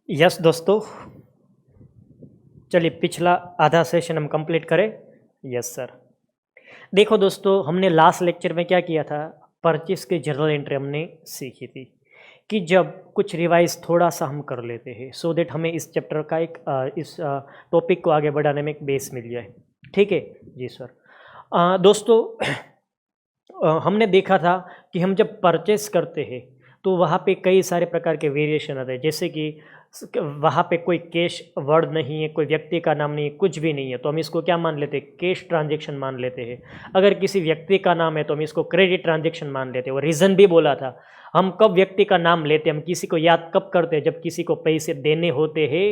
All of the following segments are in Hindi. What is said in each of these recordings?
यस दोस्तों, चलिए पिछला आधा सेशन हम कंप्लीट करें। Yes sir. देखो दोस्तों, हमने लास्ट लेक्चर में क्या किया था, परचेस की जर्नल एंट्री हमने सीखी थी कि जब कुछ रिवाइज थोड़ा सा हम कर लेते हैं सो दैट हमें इस चैप्टर का इस टॉपिक को आगे बढ़ाने में एक बेस मिल जाए। ठीक है जी सर। दोस्तों हमने देखा था कि हम जब परचेस करते हैं तो वहाँ पे कई सारे प्रकार के वेरिएशन आते हैं, जैसे कि वहाँ पे कोई कैश वर्ड नहीं है, कोई व्यक्ति का नाम नहीं है, कुछ भी नहीं है, तो हम इसको क्या मान लेते हैं, कैश ट्रांजेक्शन मान लेते हैं। अगर किसी व्यक्ति का नाम है तो हम इसको क्रेडिट ट्रांजेक्शन मान लेते हैं। और रीज़न भी बोला था, हम कब व्यक्ति का नाम लेते हैं, हम किसी को याद कब करते हैं, जब किसी को पैसे देने होते हैं,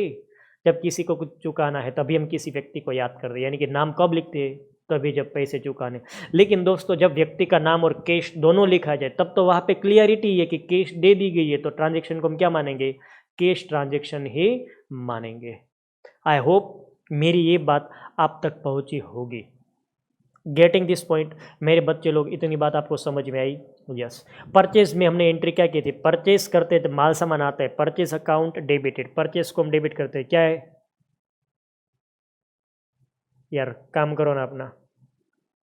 जब किसी को कुछ चुकाना है तभी हम किसी व्यक्ति को याद करते हैं। यानी कि नाम कब लिखते हैं, तभी जब पैसे चुकाने। लेकिन दोस्तों जब व्यक्ति का नाम और कैश दोनों लिखा जाए तब तो वहाँ पे क्लियरिटी है कि कैश दे दी गई है, तो ट्रांजेक्शन को हम क्या मानेंगे, कैश ट्रांजेक्शन ही मानेंगे। आई होप मेरी ये बात आप तक पहुंची होगी। गेटिंग दिस पॉइंट मेरे बच्चे लोग, इतनी बात आपको समझ में आई। यस। परचेज में हमने एंट्री क्या की थी, परचेज करते थे, माल सामान आता है, परचेज अकाउंट डेबिटेड, परचेज को हम डेबिट करते हैं, क्या है यार, काम करो ना अपना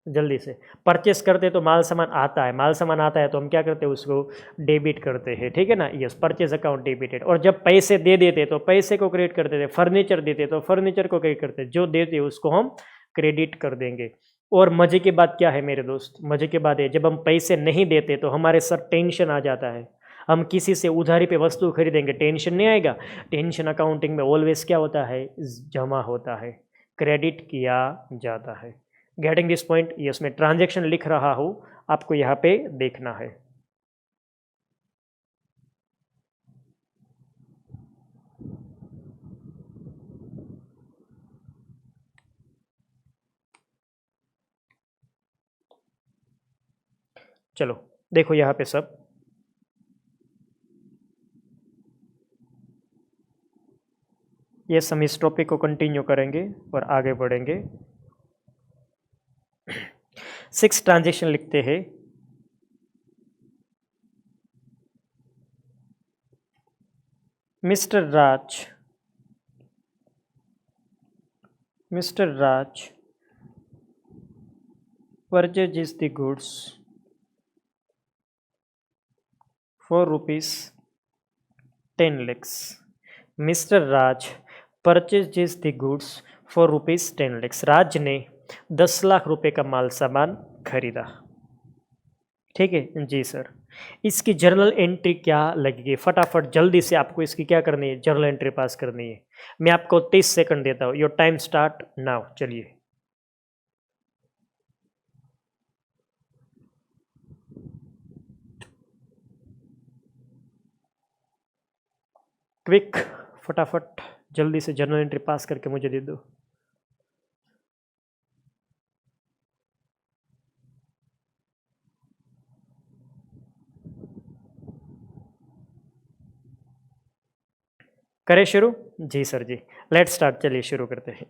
जल्दी से। परचेस करते तो माल सामान आता है, माल सामान आता है तो हम क्या करते हैं, उसको डेबिट करते हैं। ठीक है ना। Yes, purchase account debited. और जब पैसे दे देते तो पैसे को क्रेडिट करते थे, फर्नीचर देते तो फर्नीचर को क्रेडिट करते, जो देते उसको हम क्रेडिट कर देंगे। और मजे की बात क्या है मेरे दोस्त, मजे की बात है जब हम पैसे नहीं देते तो हमारे सर टेंशन आ जाता है। हम किसी से उधारी पे वस्तु खरीदेंगे, टेंशन नहीं आएगा। टेंशन अकाउंटिंग में ऑलवेज क्या होता है, जमा होता है, क्रेडिट किया जाता है। Getting this point. ये उसमें ट्रांजेक्शन लिख रहा हूं, आपको यहाँ पे देखना है। चलो देखो यहाँ पे सब, ये हम इस टॉपिक को कंटिन्यू करेंगे और आगे बढ़ेंगे। 6 ट्रांजेक्शन लिखते हैं। Mister Raj, mister Raj purchases the goods for rupees 10 lakhs. Mister Raj purchases the goods for rupees 10 lakhs. राज ने 10 लाख रुपए का माल सामान खरीदा। ठीक है जी सर। इसकी जर्नल एंट्री क्या लगेगी, फटाफट जल्दी से आपको इसकी क्या करनी है, जर्नल एंट्री पास करनी है। मैं आपको 30 सेकंड देता हूँ, योर टाइम स्टार्ट नाउ। चलिए क्विक, फटाफट जल्दी से जर्नल एंट्री पास करके मुझे दे दो। करें शुरू। जी सर जी, लेट स्टार्ट, चलिए शुरू करते हैं।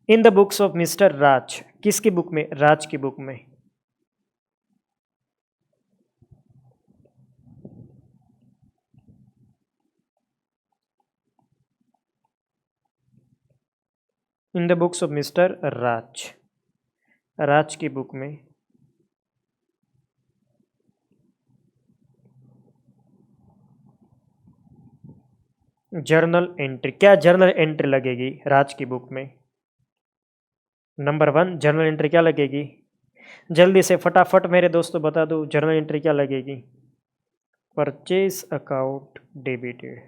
In the books of mister Raj, किसकी बुक में, राज की बुक में। In the books of mister Raj, Raj की बुक में जर्नल एंट्री, क्या जर्नल एंट्री लगेगी राज की बुक में। नंबर 1 जर्नल एंट्री क्या लगेगी, जल्दी से फटाफट मेरे दोस्तों बता दो, जर्नल एंट्री क्या लगेगी। Purchase account debited,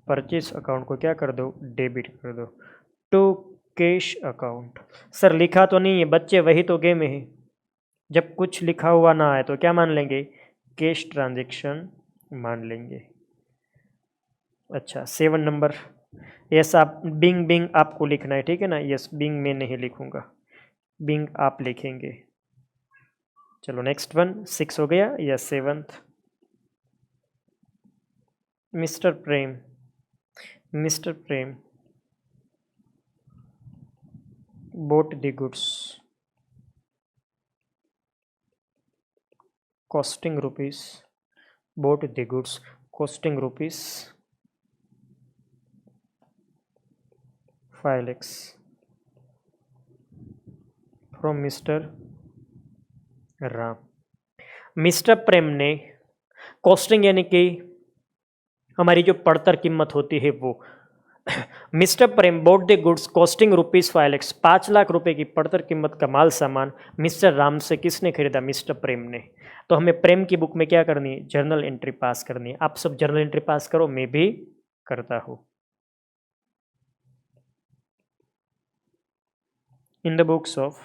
purchase account को क्या कर दो, डेबिट कर दो टू कैश अकाउंट। सर लिखा तो नहीं है बच्चे, वही तो गेम है। जब कुछ लिखा हुआ ना आए तो क्या मान लेंगे, कैश ट्रांजेक्शन मान लेंगे। अच्छा 7 नंबर, यस आप बिंग बिंग आपको लिखना है, ठीक है ना। यस बिंग मैं नहीं लिखूंगा, बिंग आप लिखेंगे। चलो नेक्स्ट वन, 6 हो गया, yes 7th। Mister Prem, mister Prem bought the goods costing rupees, bought the goods costing rupees 5 lakhs from Mr. Ram. Mister Prem ने कॉस्टिंग यानी कि हमारी जो पड़तर कीमत होती है वो mister Prem boat the goods costing rupees 5 lakh, 5 lakh रुपए की पड़तर कीमत का माल सामान मिस्टर राम से किसने खरीदा? मिस्टर प्रेम ने। तो हमें प्रेम की बुक में क्या करनी है? जर्नल एंट्री पास करनी है। आप सब जर्नल एंट्री पास करो, मैं भी करता हूं। In the books of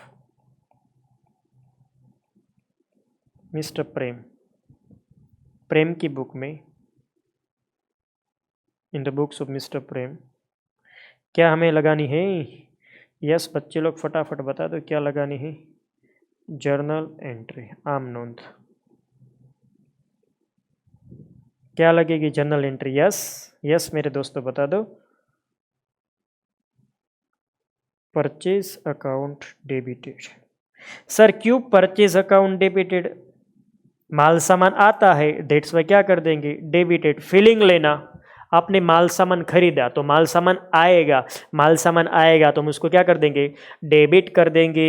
mister Prem, Prem की बुक में, in the books of mister Prem, क्या हमें लगानी है? यस बच्चे लोग फटाफट बता दो क्या लगानी है? जर्नल एंट्री, आम नोंद। क्या लगेगी जर्नल एंट्री? यस यस मेरे दोस्तों बता दो। Purchase account debited. सर क्यों परचेज अकाउंट डेबिटेड? माल सामान आता है, डेट्स में क्या कर देंगे? डेबिटेड। फीलिंग लेना, आपने माल सामान खरीदा तो माल सामान आएगा, माल सामान आएगा तो हम उसको क्या कर देंगे? डेबिट कर देंगे।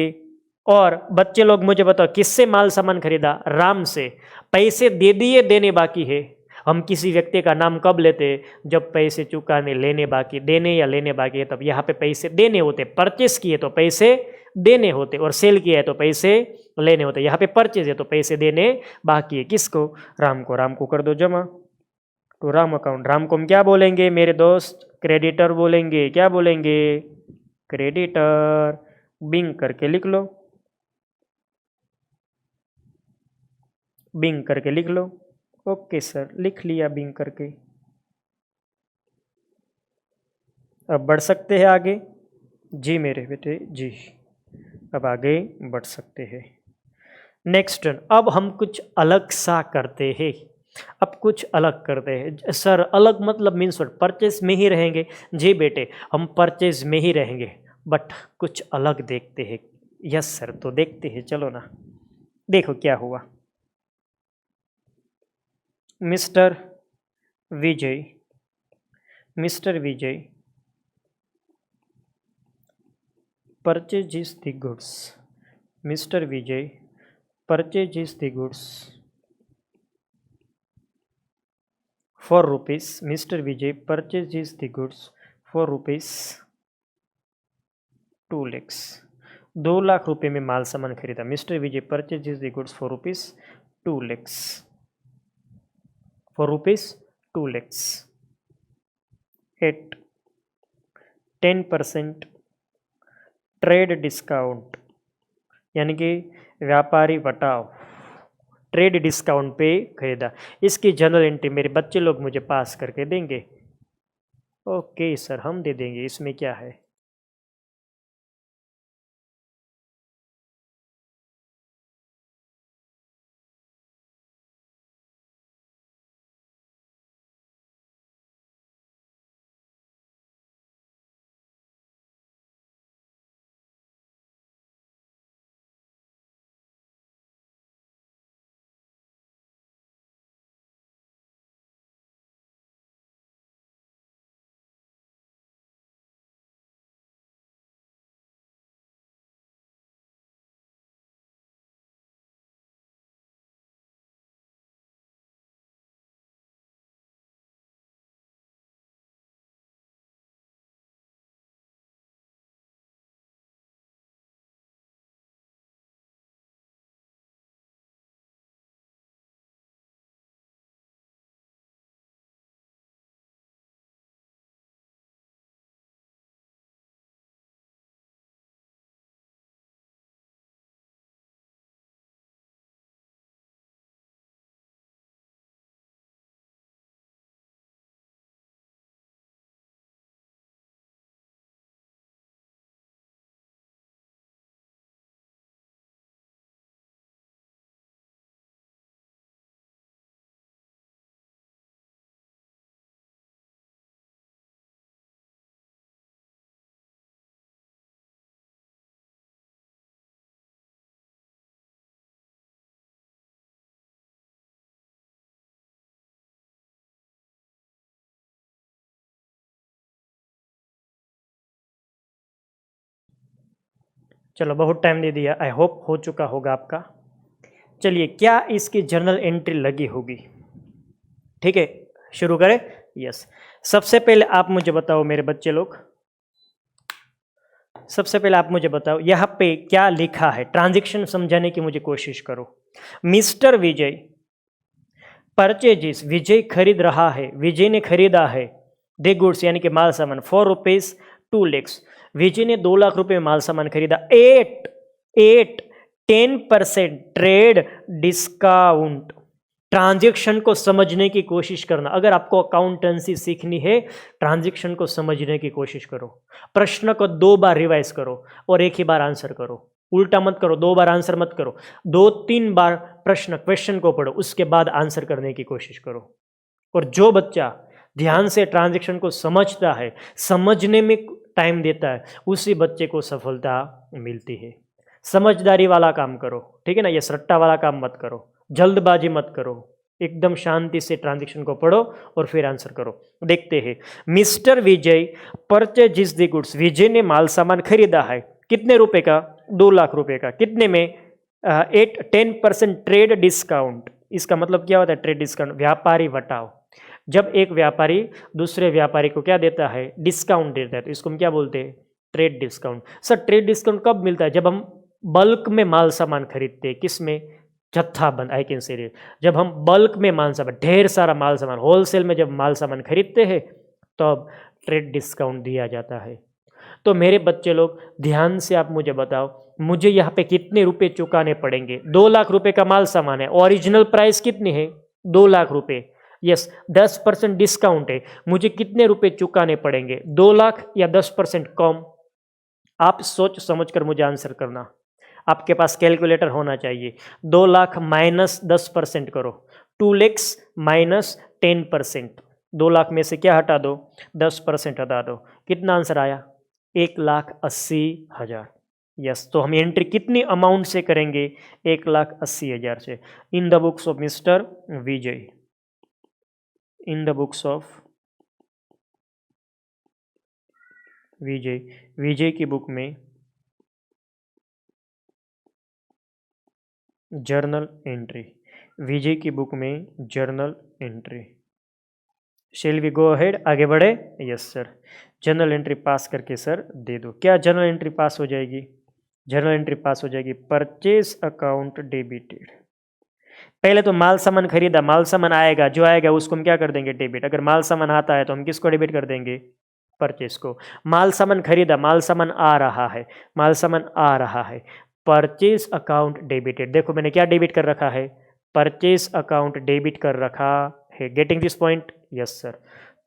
और बच्चे लोग मुझे बताओ किससे माल सामान खरीदा? राम से। पैसे दे दिए, देने बाकी है। हम किसी व्यक्ति का नाम कब लेते? जब पैसे चुकाने, लेने बाकी, देने या लेने बाकी है तब यहाँ पे पैसे देने होते। परचेस किए तो पैसे देने होते, और सेल किया है तो पैसे लेने होते। यहाँ पे परचेज है तो पैसे देने बाकी है। किसको? राम को। राम को कर दो जमा टू राम अकाउंट। राम को हम क्या बोलेंगे मेरे दोस्त? क्रेडिटर बोलेंगे। क्या बोलेंगे? क्रेडिटर। बिंग करके लिख लो, बिंग करके लिख लो। ओके सर लिख लिया बिंग करके। अब बढ़ सकते हैं आगे? जी मेरे बेटे जी, अब आगे बढ़ सकते हैं। नेक्स्ट टर्न, अब हम कुछ अलग सा करते हैं। अब कुछ अलग करते हैं। सर अलग मतलब मीन्स व्हाट? परचेज में ही रहेंगे। जी बेटे हम परचेज में ही रहेंगे, बट कुछ अलग देखते हैं। यस सर, तो देखते हैं, चलो ना। देखो क्या हुआ। Mister Vijay, mister Vijay purchases the goods. Mr. Vijay purchases the goods for rupees. Mr. Vijay purchases the goods for rupees 2 lakhs. 2 lakh रुपए में माल सामान खरीदा। Mister Vijay purchases the goods for rupees 2 lakhs. For rupees 2 lakhs at 10% trade discount, यानी कि व्यापारी बटाव, ट्रेड डिस्काउंट पे खरीदा। इसकी जर्नल एंट्री मेरे बच्चे लोग मुझे पास करके देंगे। ओके सर हम दे देंगे, इसमें क्या है। चलो बहुत टाइम दे दिया, आई होप हो चुका होगा आपका। चलिए, क्या इसकी जर्नल एंट्री लगी होगी? ठीक है, शुरू करें। यस, सबसे पहले आप मुझे बताओ मेरे बच्चे लोग, सबसे पहले आप मुझे बताओ यहाँ पे क्या लिखा है, ट्रांजैक्शन समझाने की मुझे कोशिश करो। मिस्टर विजय परचेजिस, विजय खरीद रहा है, विजय ने खरीदा है दे गुड्स यानी कि माल सामान ₹4 विजय ने 2 लाख रुपए में माल सामान खरीदा। 10% ट्रेड डिस्काउंट। ट्रांजैक्शन को समझने की कोशिश करना। अगर आपको अकाउंटेंसी सीखनी है, ट्रांजैक्शन को समझने की कोशिश करो। प्रश्न को 2 बार रिवाइज करो और एक ही बार आंसर करो। उल्टा मत करो, 2 बार आंसर मत करो, 2-3 बार क्वेश्चन को पढ़ो, उसके बाद आंसर करने की कोशिश करो। और जो बच्चा ध्यान से ट्रांजैक्शन को समझता है, समझने में टाइम देता है, उसी बच्चे को सफलता मिलती है। समझदारी वाला काम करो, ठीक है ना, ये सट्टा वाला काम मत करो, जल्दबाजी मत करो, एकदम शांति से ट्रांजैक्शन को पढ़ो और फिर आंसर करो। देखते हैं, mister Vijay purchase the goods, Vijay ने माल सामान खरीदा है, कितने रुपए का? 2 लाख रुपए का। कितने में? 10% ट्रेड डिस्काउंट। इसका मतलब क्या होता है ट्रेड डिस्काउंट? व्यापारी बटाव। जब एक व्यापारी दूसरे व्यापारी को क्या देता है? डिस्काउंट देता है, तो इसको हम क्या बोलते हैं? Trade discount. Sir trade discount कब मिलता है? जब हम बल्क में माल सामान खरीदते हैं। किस में? जत्थाबंद, आई कैन से। जब हम बल्क में माल सामान, ढेर सारा माल सामान, होलसेल में जब माल सामान खरीदते हैं तब ट्रेड डिस्काउंट दिया जाता है। तो मेरे बच्चे लोग ध्यान से आप मुझे बताओ, मुझे यहाँ पे कितने रुपए चुकाने पड़ेंगे? 2 लाख रुपए का माल सामान है, ओरिजिनल प्राइस कितनी है? 2 लाख रुपए। यस, 10% डिस्काउंट है, मुझे कितने रुपए चुकाने पड़ेंगे? 2 लाख या 10% कम? आप सोच समझ कर मुझे आंसर करना। आपके पास कैलकुलेटर होना चाहिए। 2 लाख माइनस 10% करो, 2 लैक्स माइनस 10%। 2 लाख में से क्या हटा दो? 10% हटा दो। कितना आंसर आया? 1,80,000। यस, तो हम एंट्री कितनी अमाउंट से करेंगे? 1,80,000 से। In the books of mister Vijay, in the books of Vijay, Vijay की बुक में जर्नल एंट्री, विजय की बुक में journal entry. Shall we go ahead, आगे बढ़े? Yes sir. Journal entry pass करके सर दे दो। क्या जर्नल एंट्री पास हो जाएगी? जर्नल एंट्री पास हो जाएगी, परचेज अकाउंट डेबिटेड। पहले तो माल सामान खरीदा, माल सामान आएगा, जो आएगा उसको हम क्या कर देंगे? डेबिट। अगर माल सामान आता है तो हम किसको डेबिट कर देंगे? परचेज को। माल सामान खरीदा, माल सामान आ रहा है, माल सामान आ रहा है, परचेज अकाउंट डेबिटेड। देखो मैंने क्या डेबिट कर रखा है? परचेज अकाउंट डेबिट कर रखा है। Getting this point? Yes sir.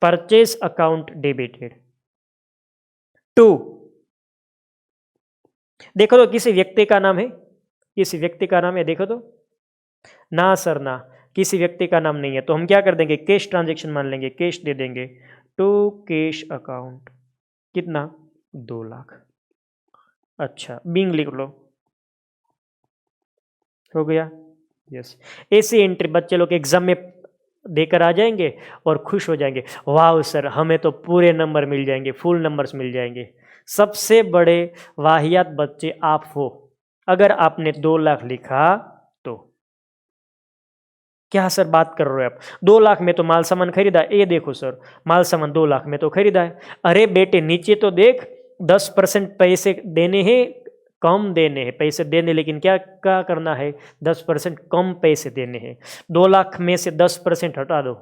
Purchase account debited. 2, देखो तो किसी व्यक्ति का नाम है? किसी व्यक्ति का नाम है? देखो तो। ना सर ना, किसी व्यक्ति का नाम नहीं है, तो हम क्या कर देंगे? कैश ट्रांजेक्शन मान लेंगे, कैश दे देंगे। टू कैश अकाउंट, कितना? 2 लाख। अच्छा, बिंग लिख लो, हो गया। यस, ऐसी एंट्री बच्चे लोग एग्जाम में देकर आ जाएंगे और खुश हो जाएंगे, वाह सर हमें तो पूरे नंबर मिल जाएंगे, फुल नंबर्स मिल जाएंगे। सबसे बड़े वाहियात बच्चे आप हो अगर आपने 2 लाख लिखा तो। क्या सर बात कर रहे हो आप? 2 लाख में तो माल सामान खरीदा। ये देखो सर, माल सामान 2 लाख में तो खरीदा है। अरे बेटे नीचे तो देख, 10% पैसे देने हैं, कम देने हैं पैसे देने, लेकिन क्या क्या करना है? 10% कम पैसे देने हैं। 2 लाख में से 10% हटा दो।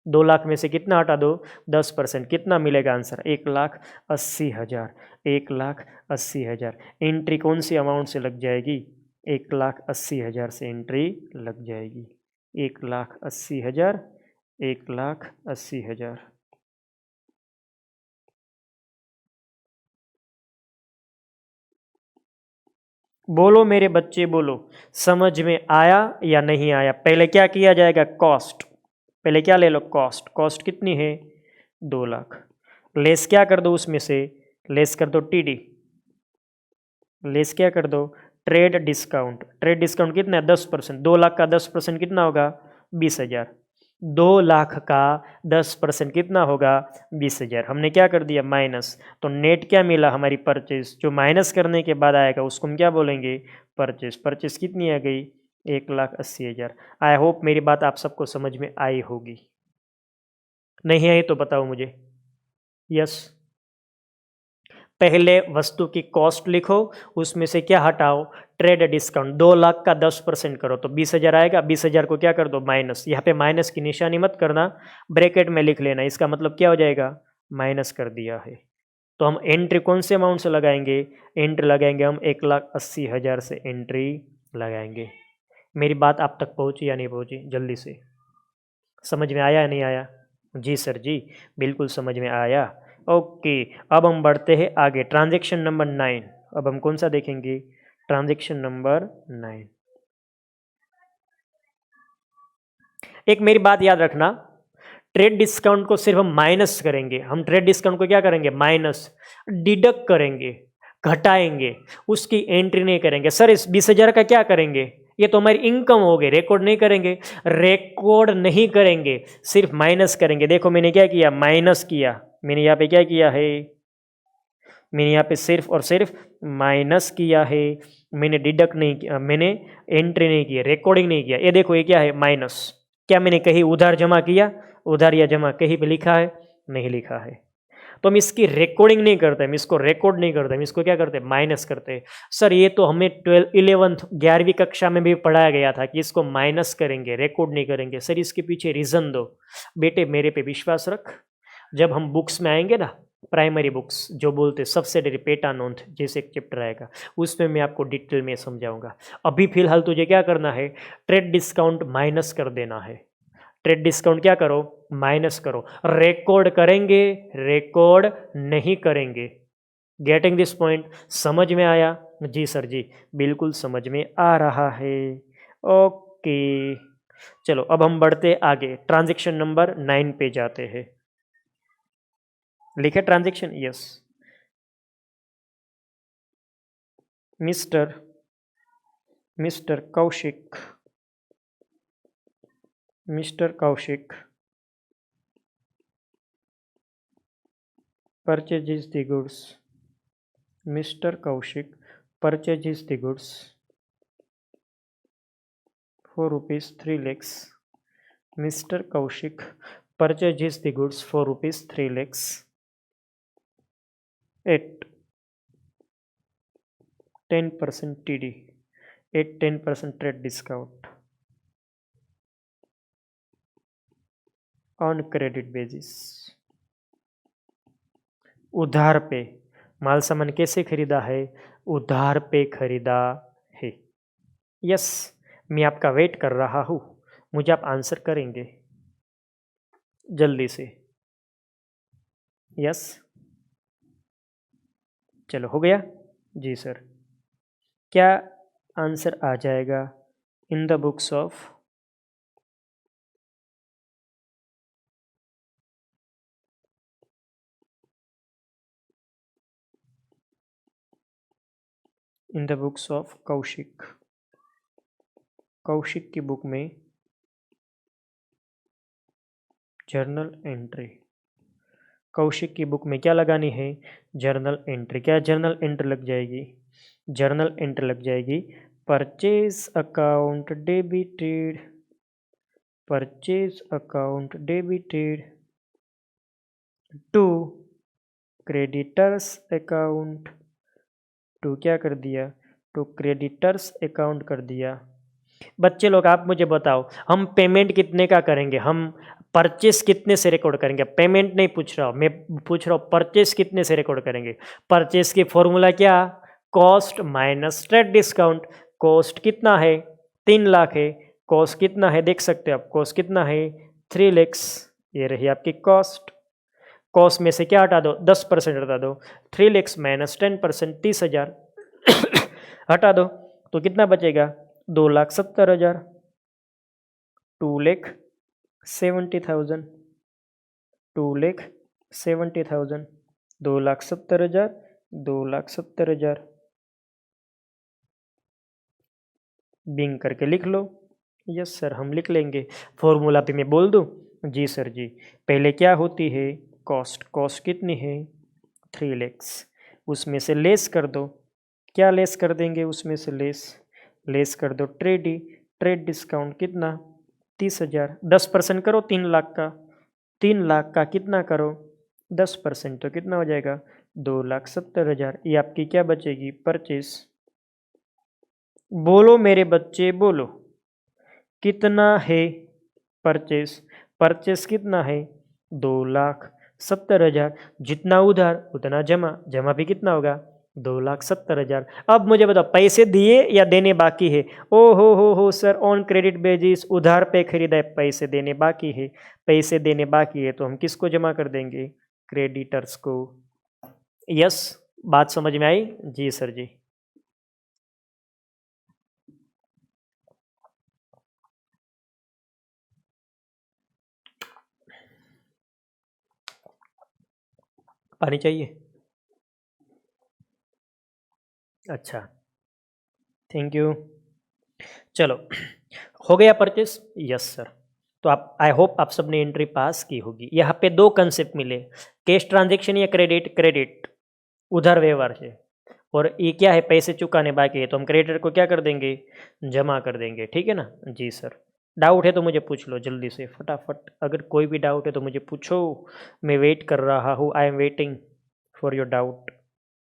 2 लाख में से कितना हटा दो? 10%। कितना मिलेगा आंसर? 1,80,000। 1,80,000। एंट्री कौन सी अमाउंट से लग जाएगी? 1,80,000 से एंट्री लग जाएगी। 1,80,000, 1,80,000। बोलो मेरे बच्चे बोलो, समझ में आया या नहीं आया? पहले क्या किया जाएगा? कॉस्ट। पहले क्या ले लो? कॉस्ट। कॉस्ट कितनी है? 2 लाख। लेस क्या कर दो उसमें से? लेस कर दो टीडी। लेस क्या कर दो? Trade discount. ट्रेड डिस्काउंट कितना है? 10%। 2 लाख का 10% कितना होगा? 20,000। 2 लाख का 10% कितना होगा? 20,000। हमने क्या कर दिया? माइनस। तो नेट क्या मिला? हमारी परचेज। जो माइनस करने के बाद आएगा उसको हम क्या बोलेंगे? परचेज। परचेज कितनी आ गई? 1,80,000। आई होप मेरी बात आप सबको समझ में आई होगी। नहीं आई तो बताओ मुझे। यस। पहले वस्तु की कॉस्ट लिखो, उसमें से क्या हटाओ? Trade discount. 2 लाख का 10% करो तो 20,000 आएगा। 20,000 को क्या कर दो? माइनस। यहाँ पे माइनस की निशानी मत करना, ब्रैकेट में लिख लेना। इसका मतलब क्या हो जाएगा? माइनस कर दिया है। तो हम एंट्री कौन से अमाउंट से लगाएंगे? एंट्री लगाएंगे हम 1,80,000 से एंट्री लगाएंगे। मेरी बात आप तक पहुंची या नहीं पहुंची? जल्दी से समझ में आया या नहीं आया? जी सर जी, बिल्कुल समझ में आया। ओके, अब हम बढ़ते हैं आगे। Transaction number 9। अब हम कौन सा देखेंगे? Transaction number 9। एक मेरी बात याद रखना, ट्रेड डिस्काउंट को सिर्फ हम माइनस करेंगे। हम ट्रेड डिस्काउंट को क्या करेंगे? माइनस, डिडक्ट करेंगे, घटाएंगे, उसकी एंट्री नहीं करेंगे। सर इस 20,000 का क्या करेंगे? ये तो हमारी इनकम हो गई, रिकॉर्ड नहीं करेंगे। रिकॉर्ड नहीं करेंगे, सिर्फ माइनस करेंगे। देखो मैंने क्या किया? माइनस किया। मैंने यहाँ पे क्या किया है? मैंने यहाँ पे सिर्फ और सिर्फ माइनस किया है। मैंने डिडक्ट नहीं किया, मैंने एंट्री नहीं किया, रिकॉर्डिंग नहीं किया। ये देखो ये क्या है? माइनस। क्या मैंने कहीं उधार जमा किया? उधार या जमा कहीं पे लिखा है? नहीं लिखा है। तो हम इसकी रिकॉर्डिंग नहीं करते, हम इसको रिकॉर्ड नहीं करते, हम इसको क्या करते हैं? माइनस करते हैं। सर ये तो हमें 11वीं कक्षा में भी पढ़ाया गया था कि इसको माइनस करेंगे, रिकॉर्ड नहीं करेंगे। सर इसके पीछे रीजन दो। बेटे मेरे पे विश्वास रख, जब हम बुक्स में आएंगे ना, प्राइमरी बुक्स जो बोलते सब्सिडरी पेटा नोंथ जैसे एक चैप्टर आएगा, उसमें मैं आपको डिटेल में समझाऊंगा। अभी फिलहाल तुझे क्या करना है? ट्रेड डिस्काउंट माइनस कर देना है। ट्रेड डिस्काउंट क्या करो? माइनस करो। रिकॉर्ड करेंगे, रिकॉर्ड नहीं करेंगे। Getting this point? समझ में आया? जी सर जी, बिल्कुल समझ में आ रहा है। ओके, चलो अब हम बढ़ते आगे। ट्रांजैक्शन नंबर 9 पे जाते हैं। लिखे transaction? Yes. Mister mister Kaushik, mister Kaushik purchases the goods. Mr. Kaushik purchases the goods for rupees 3 lakhs. Mr. Kaushik purchases the goods for rupees 3 lakhs at 10% TD, at 10% trade discount on credit basis. उधार पे माल सामान कैसे खरीदा है? उधार पे खरीदा है। यस, मैं आपका वेट कर रहा हूँ, मुझे आप आंसर करेंगे जल्दी से। यस, चलो हो गया? जी सर। क्या आंसर आ जाएगा इन the books of? In the books of Kaushik. Kaushik की बुक में जर्नल एंट्री। कौशिक की बुक में क्या लगानी है? Journal entry. क्या जर्नल एंट्री लग जाएगी? जर्नल एंट्री लग जाएगी। Purchase account debited, purchase account debited to creditors account. To क्या कर दिया? टू क्रेडिटर्स अकाउंट कर दिया। बच्चे लोग आप मुझे बताओ, हम पेमेंट कितने का करेंगे? हम परचेस कितने से रिकॉर्ड करेंगे? पेमेंट नहीं पूछ रहा हूँ मैं, पूछ रहा हूँ परचेस कितने से रिकॉर्ड करेंगे। परचेस की फॉर्मूला क्या? Cost minus trade discount. Cost कितना है? 3 लाख है। कॉस्ट कितना है देख सकते हो आप? कॉस्ट कितना है? 3 लैक्स। ये रही आपकी कॉस्ट। कॉस्ट में से क्या हटा दो? 10% हटा दो। 3 लैक्स माइनस 10%, 30,000 हटा दो तो कितना बचेगा? 2,70,000। 2,70,000, 2,70,000, 2,70,000, 2,70,000। बिंग करके लिख लो। यस सर, हम लिख लेंगे। फॉर्मूला भी मैं बोल दूँ? जी सर जी। पहले क्या होती है? कॉस्ट। कॉस्ट कितनी है? 3 लैक्स। उसमें से लेस कर दो। क्या लेस कर देंगे उसमें से लेस? लेस कर दो ट्रेड डिस्काउंट कितना? 30,000। 10% करो 3 लाख का। 3 लाख का कितना करो? 10% तो कितना हो जाएगा? 2,70,000। ये आपकी क्या बचेगी? परचेस। बोलो मेरे बच्चे बोलो, कितना है परचेस? परचेस कितना है? 2,70,000। जितना उधार उतना जमा। जमा भी कितना होगा? 2,70,000। अब मुझे बताओ, पैसे दिए या देने बाकी है? ओ हो सर, ऑन क्रेडिट बेसिस उधार पे खरीदा है, पैसे देने बाकी है। पैसे देने बाकी है तो हम किसको जमा कर देंगे? क्रेडिटर्स को। यस, बात समझ में आई? जी सर जी। पानी चाहिए? अच्छा, थैंक यू। चलो, हो गया परचेस? Yes sir. तो आप, आई होप आप सबने एंट्री पास की होगी। यहाँ पे दो कंसेप्ट मिले, कैश ट्रांजेक्शन या क्रेडिट। क्रेडिट उधार व्यवहार से, और ये क्या है? पैसे चुकाने बाकी है, तो हम क्रेडिटर को क्या कर देंगे? जमा कर देंगे। ठीक है ना? जी सर। डाउट है तो मुझे पूछ लो जल्दी से फटाफट। अगर कोई भी डाउट है तो मुझे पूछो, मैं वेट कर रहा हूँ। I am waiting for your doubt.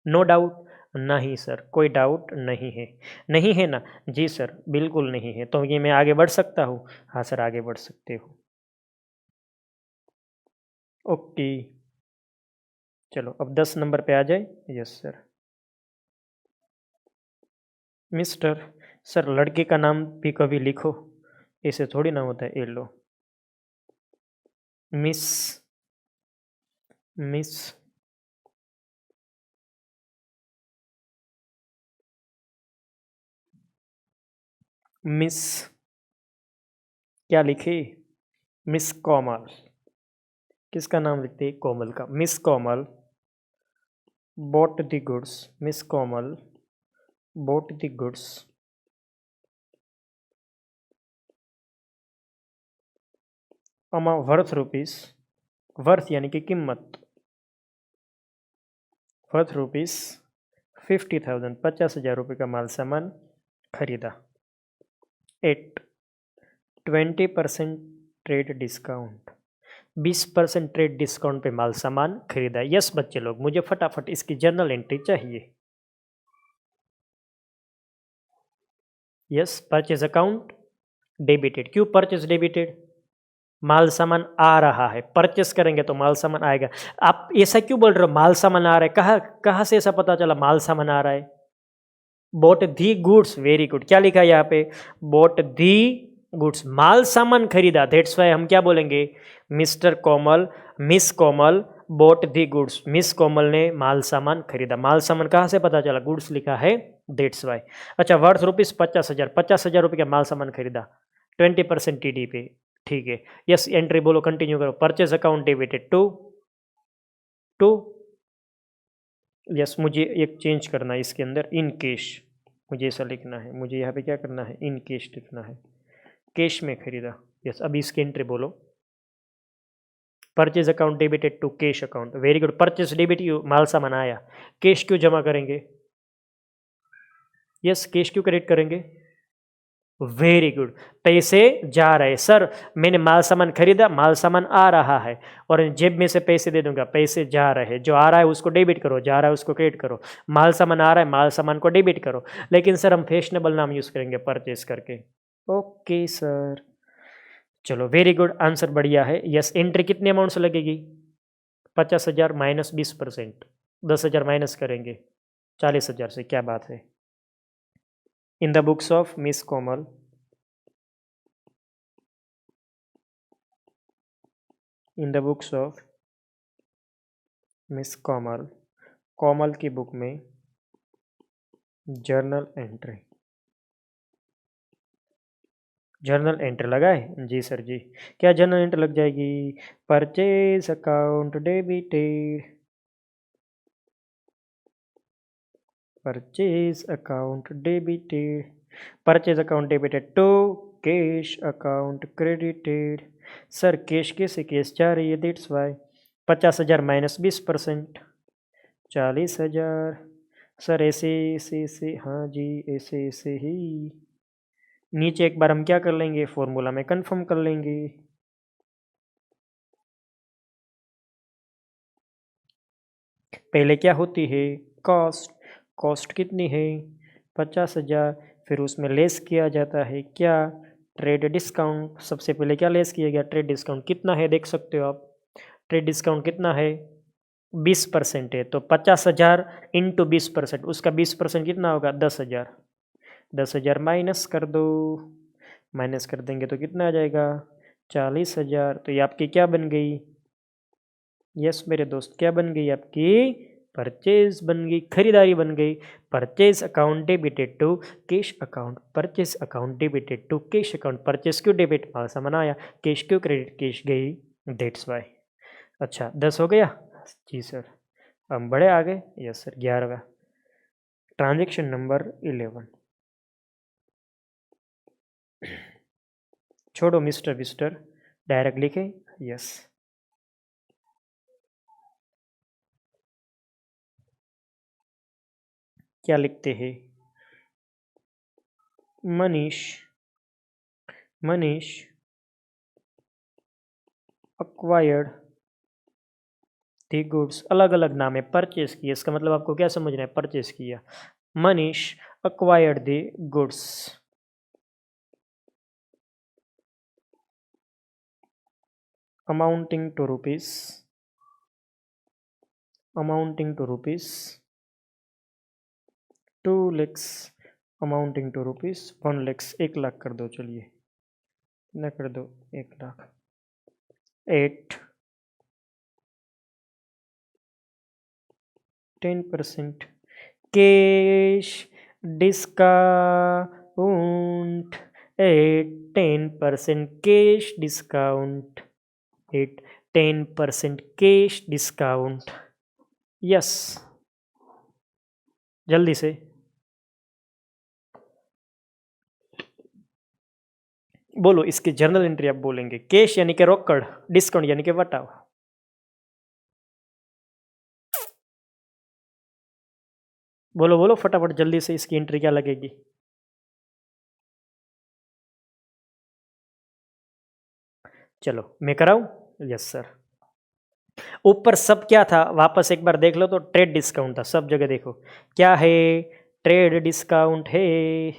No doubt? नहीं सर, कोई डाउट नहीं है। नहीं है ना? जी सर, बिल्कुल नहीं है। तो ये मैं आगे बढ़ सकता हूँ? हाँ सर, आगे बढ़ सकते हो। ओके, चलो अब 10 नंबर पे आ जाए। Yes sir. मिस्टर। सर, लड़के का नाम भी कभी लिखो, ऐसे थोड़ी ना होता है। ये लो। मिस। मिस। मिस। क्या लिखे? मिस कोमल। किसका नाम लिखते हैं? कोमल का। Miss Komal bought the goods. Miss Komal bought the goods worth rupees. Worth यानी कि कीमत। Worth rupees 50,000। 50,000 रुपये का माल सामान खरीदा। At 20% trade discount. 20% trade discount पे माल सामान खरीदा। यस बच्चे लोग, मुझे फटाफट इसकी जर्नल एंट्री चाहिए। Yes, purchase account debited. क्यों परचेज डेबिटेड? माल सामान आ रहा है, परचेस करेंगे तो माल सामान आएगा। आप ऐसा क्यों बोल रहे हो माल सामान आ रहा है? कहाँ कहाँ से ऐसा पता चला माल सामान आ रहा है? Boat the goods. Very good. क्या लिखा है यहाँ पे? बोट दी गुड्स, माल सामान खरीदा। दैट्स वाई हम क्या बोलेंगे? Mister Komal, miss Komal bought the goods. Miss Komal ने माल सामान खरीदा। माल सामान कहाँ से पता चला? गुड्स लिखा है, दैट्स वाई। अच्छा, वर्थ रुपीज 50,000। 50,000 रुपये का माल सामान खरीदा। 20% टीडी पे। ठीक है। यस, एंट्री बोलो, कंटिन्यू करो। Purchase account debited to to. Yes, मुझे एक चेंज करना है इसके अंदर, इन कैश। मुझे ऐसा लिखना है, मुझे यहाँ पे क्या करना है? इन कैश लिखना है। कैश में खरीदा। यस, अभी इसकी एंट्री बोलो। Purchase account debited to cash account. Very good. Purchase debit, you माल सामान आया। कैश क्यों जमा करेंगे? यस, कैश क्यों क्रेडिट करेंगे? Very good. पैसे जा रहे सर, मैंने माल सामान खरीदा, माल सामान आ रहा है, और जेब में से पैसे दे दूंगा। पैसे जा रहे हैं, जो आ रहा है उसको डेबिट करो, जा रहा है उसको क्रेडिट करो। माल सामान आ रहा है, माल सामान को डेबिट करो। लेकिन सर हम फैशनेबल नाम यूज करेंगे परचेस करके। Okay sir. चलो, वेरी गुड, आंसर बढ़िया है। यस, एंट्री कितने अमाउंट से लगेगी? 50,000 माइनस 20%। 10,000 माइनस करेंगे 40,000 से। क्या बात है? In the books of miss Komal. In the books of miss Komal. Komal की बुक में जर्नल एंट्री। जर्नल एंट्री लगाए? जी सर जी। क्या जर्नल एंट्री लग जाएगी? Purchase account debited. Purchase account debited. Purchase account debited to cash account credited. Sir cash कैसे, कैश जा रही है, दैट्स वाई। 50,000 माइनस 20%, 40,000। सर ऐसे ऐसे ऐसे, हाँ जी ऐसे ऐसे ही। नीचे एक बार हम क्या कर लेंगे, फॉर्मूला में कंफर्म कर लेंगे। पहले क्या होती है, कॉस्ट। कॉस्ट कितनी है, 50,000। फिर उसमें लेस किया जाता है क्या, ट्रेड डिस्काउंट। सबसे पहले क्या लेस किया गया, ट्रेड डिस्काउंट। कितना है देख सकते हो आप, ट्रेड डिस्काउंट कितना है, 20% है। तो 50,000 इंटू 20%, उसका 20% कितना होगा, 10,000। 10,000 माइनस कर दो, माइनस कर देंगे तो कितना आ जाएगा, 40,000। तो ये आपकी क्या बन गई, यस मेरे दोस्त, क्या बन गई आपकी, परचेज बन गई, खरीदारी बन गई। Purchase account debited to cash account, purchase account debited to cash account. Purchase क्यों डेबिट, माल सामान आया, कैश क्यों क्रेडिट, कैश गई, दैट्स वाई। अच्छा 10 हो गया, जी सर। हम बड़े आ गए, यस सर। 11वां, ट्रांजेक्शन नंबर 11। छोड़ो मिस्टर विस्टर, डायरेक्ट लिखे, यस। क्या लिखते हैं, Manish, Manish acquired the goods. अलग अलग नाम है, परचेस किया, इसका मतलब आपको क्या समझना है, परचेस किया। Manish acquired the goods amounting to rupees, amounting to rupees 2 lakhs, amounting to rupees 1 lakhs। 1 lakh कर दो, चलिए कितना कर दो, 1 lakh. 8, 10% cash discount, 8 10% cash discount, 8 10% cash discount, yes. जल्दी से बोलो, इसकी जर्नल एंट्री आप बोलेंगे, कैश यानी कि रोकड़, डिस्काउंट यानी कि वटाव। बोलो बोलो फटाफट जल्दी से, इसकी एंट्री क्या लगेगी। चलो मैं कराऊं, यस सर। ऊपर सब क्या था, वापस एक बार देख लो तो ट्रेड डिस्काउंट था, सब जगह देखो क्या है, ट्रेड डिस्काउंट है।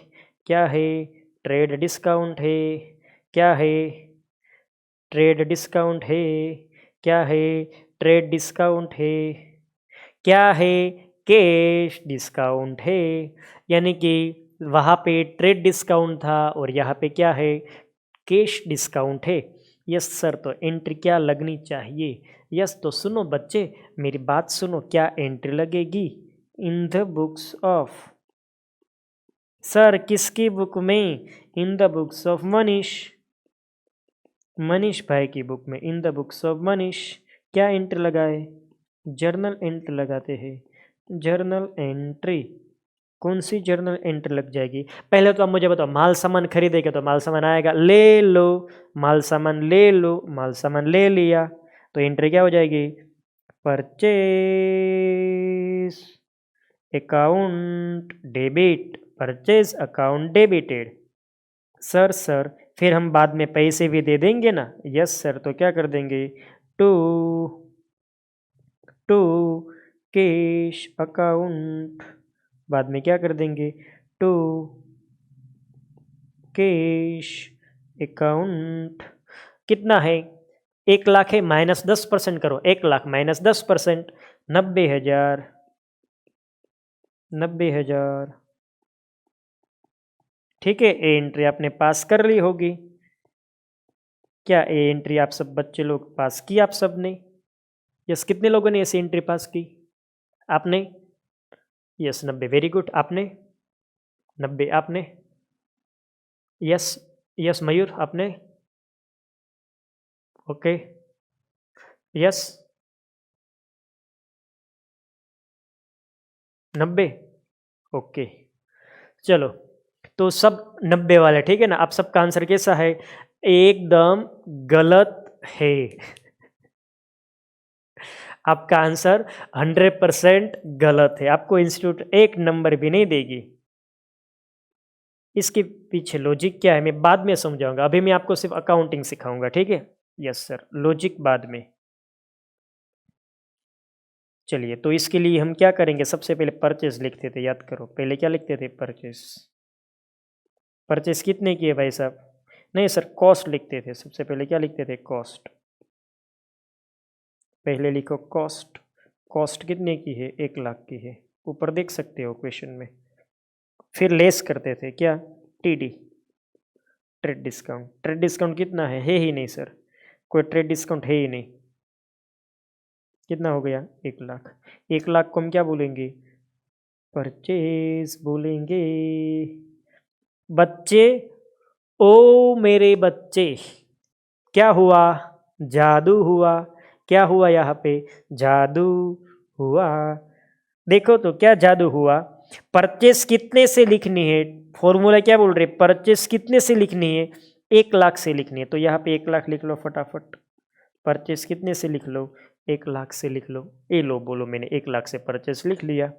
क्या है, ट्रेड डिस्काउंट है। क्या है, ट्रेड डिस्काउंट है। क्या है, ट्रेड डिस्काउंट है। क्या है, कैश डिस्काउंट है। यानी कि वहाँ पे ट्रेड डिस्काउंट था और यहाँ पे क्या है, कैश डिस्काउंट है। यस सर, तो एंट्री क्या लगनी चाहिए, यस। तो सुनो बच्चे, मेरी बात सुनो, क्या एंट्री लगेगी, इन द बुक्स ऑफ। सर किसकी बुक में, in the books of Manish, Manish भाई की बुक में, in the books of Manish. क्या एंट्री लगाए, जर्नल एंट्री लगाते हैं। जर्नल एंट्री, कौन सी जर्नल एंट्री लग जाएगी, पहले तो आप मुझे बताओ, माल सामान खरीदेगा तो माल सामान आएगा, ले लो, माल सामान ले लो, माल सामान ले लिया, तो एंट्री क्या हो जाएगी, purchase account debit, purchase account debited. Sir फिर हम बाद में पैसे भी दे देंगे ना, यस सर। तो क्या कर देंगे, टू टू कैश अकाउंट, बाद में क्या कर देंगे, टू कैश अकाउंट। कितना है, 1 लाख है, माइनस 10% करो, 1 लाख माइनस 10%, 90,000, 90,000। ठीक है, ए एंट्री आपने पास कर ली होगी। क्या ए एंट्री आप सब बच्चे लोग पास की, आप सब ने, यस। कितने लोगों ने ऐसी एंट्री पास की, आपने, यस 90, वेरी गुड। आपने 90, आपने, यस, यस मयूर आपने, ओके, यस 90, ओके। चलो तो सब 90 वाले, ठीक है ना। आप सबका आंसर कैसा है? एकदम गलत है। आपका आंसर 100% गलत है। आपको इंस्टीट्यूट एक नंबर भी नहीं देगी। इसके पीछे लॉजिक क्या है मैं बाद में समझाऊंगा, अभी मैं आपको सिर्फ अकाउंटिंग सिखाऊंगा, ठीक है। यस सर, लॉजिक बाद में। चलिए, तो इसके लिए हम क्या करेंगे, सबसे पहले परचेज लिखते थे, याद करो पहले क्या लिखते थे, परचेज। परचेज कितने की है भाई साहब? नहीं सर, कॉस्ट लिखते थे, सबसे पहले क्या लिखते थे, कॉस्ट। पहले लिखो कॉस्ट। कॉस्ट कितने की है? 1 लाख की है, ऊपर देख सकते हो क्वेश्चन में। फिर लेस करते थे क्या? TD, trade discount. Trade discount कितना है ही नहीं सर, कोई ट्रेड डिस्काउंट है ही नहीं। कितना हो गया? 1 लाख। 1 लाख को हम क्या बोलेंगे? परचेज बोलेंगे। बच्चे, ओ मेरे बच्चे, क्या हुआ? जादू हुआ। क्या हुआ यहाँ पे? जादू हुआ। देखो तो क्या जादू हुआ। परचेस कितने से लिखनी है? फॉर्मूला क्या बोल रहे? परचेस कितने से लिखनी है? 1 लाख से लिखनी है, तो यहाँ पे 1 लाख लिख लो फटाफट। परचेस कितने से लिख लो? 1 लाख से लिख लो। ये लो, बोलो मैंने 1 लाख से परचेस लिख लिया।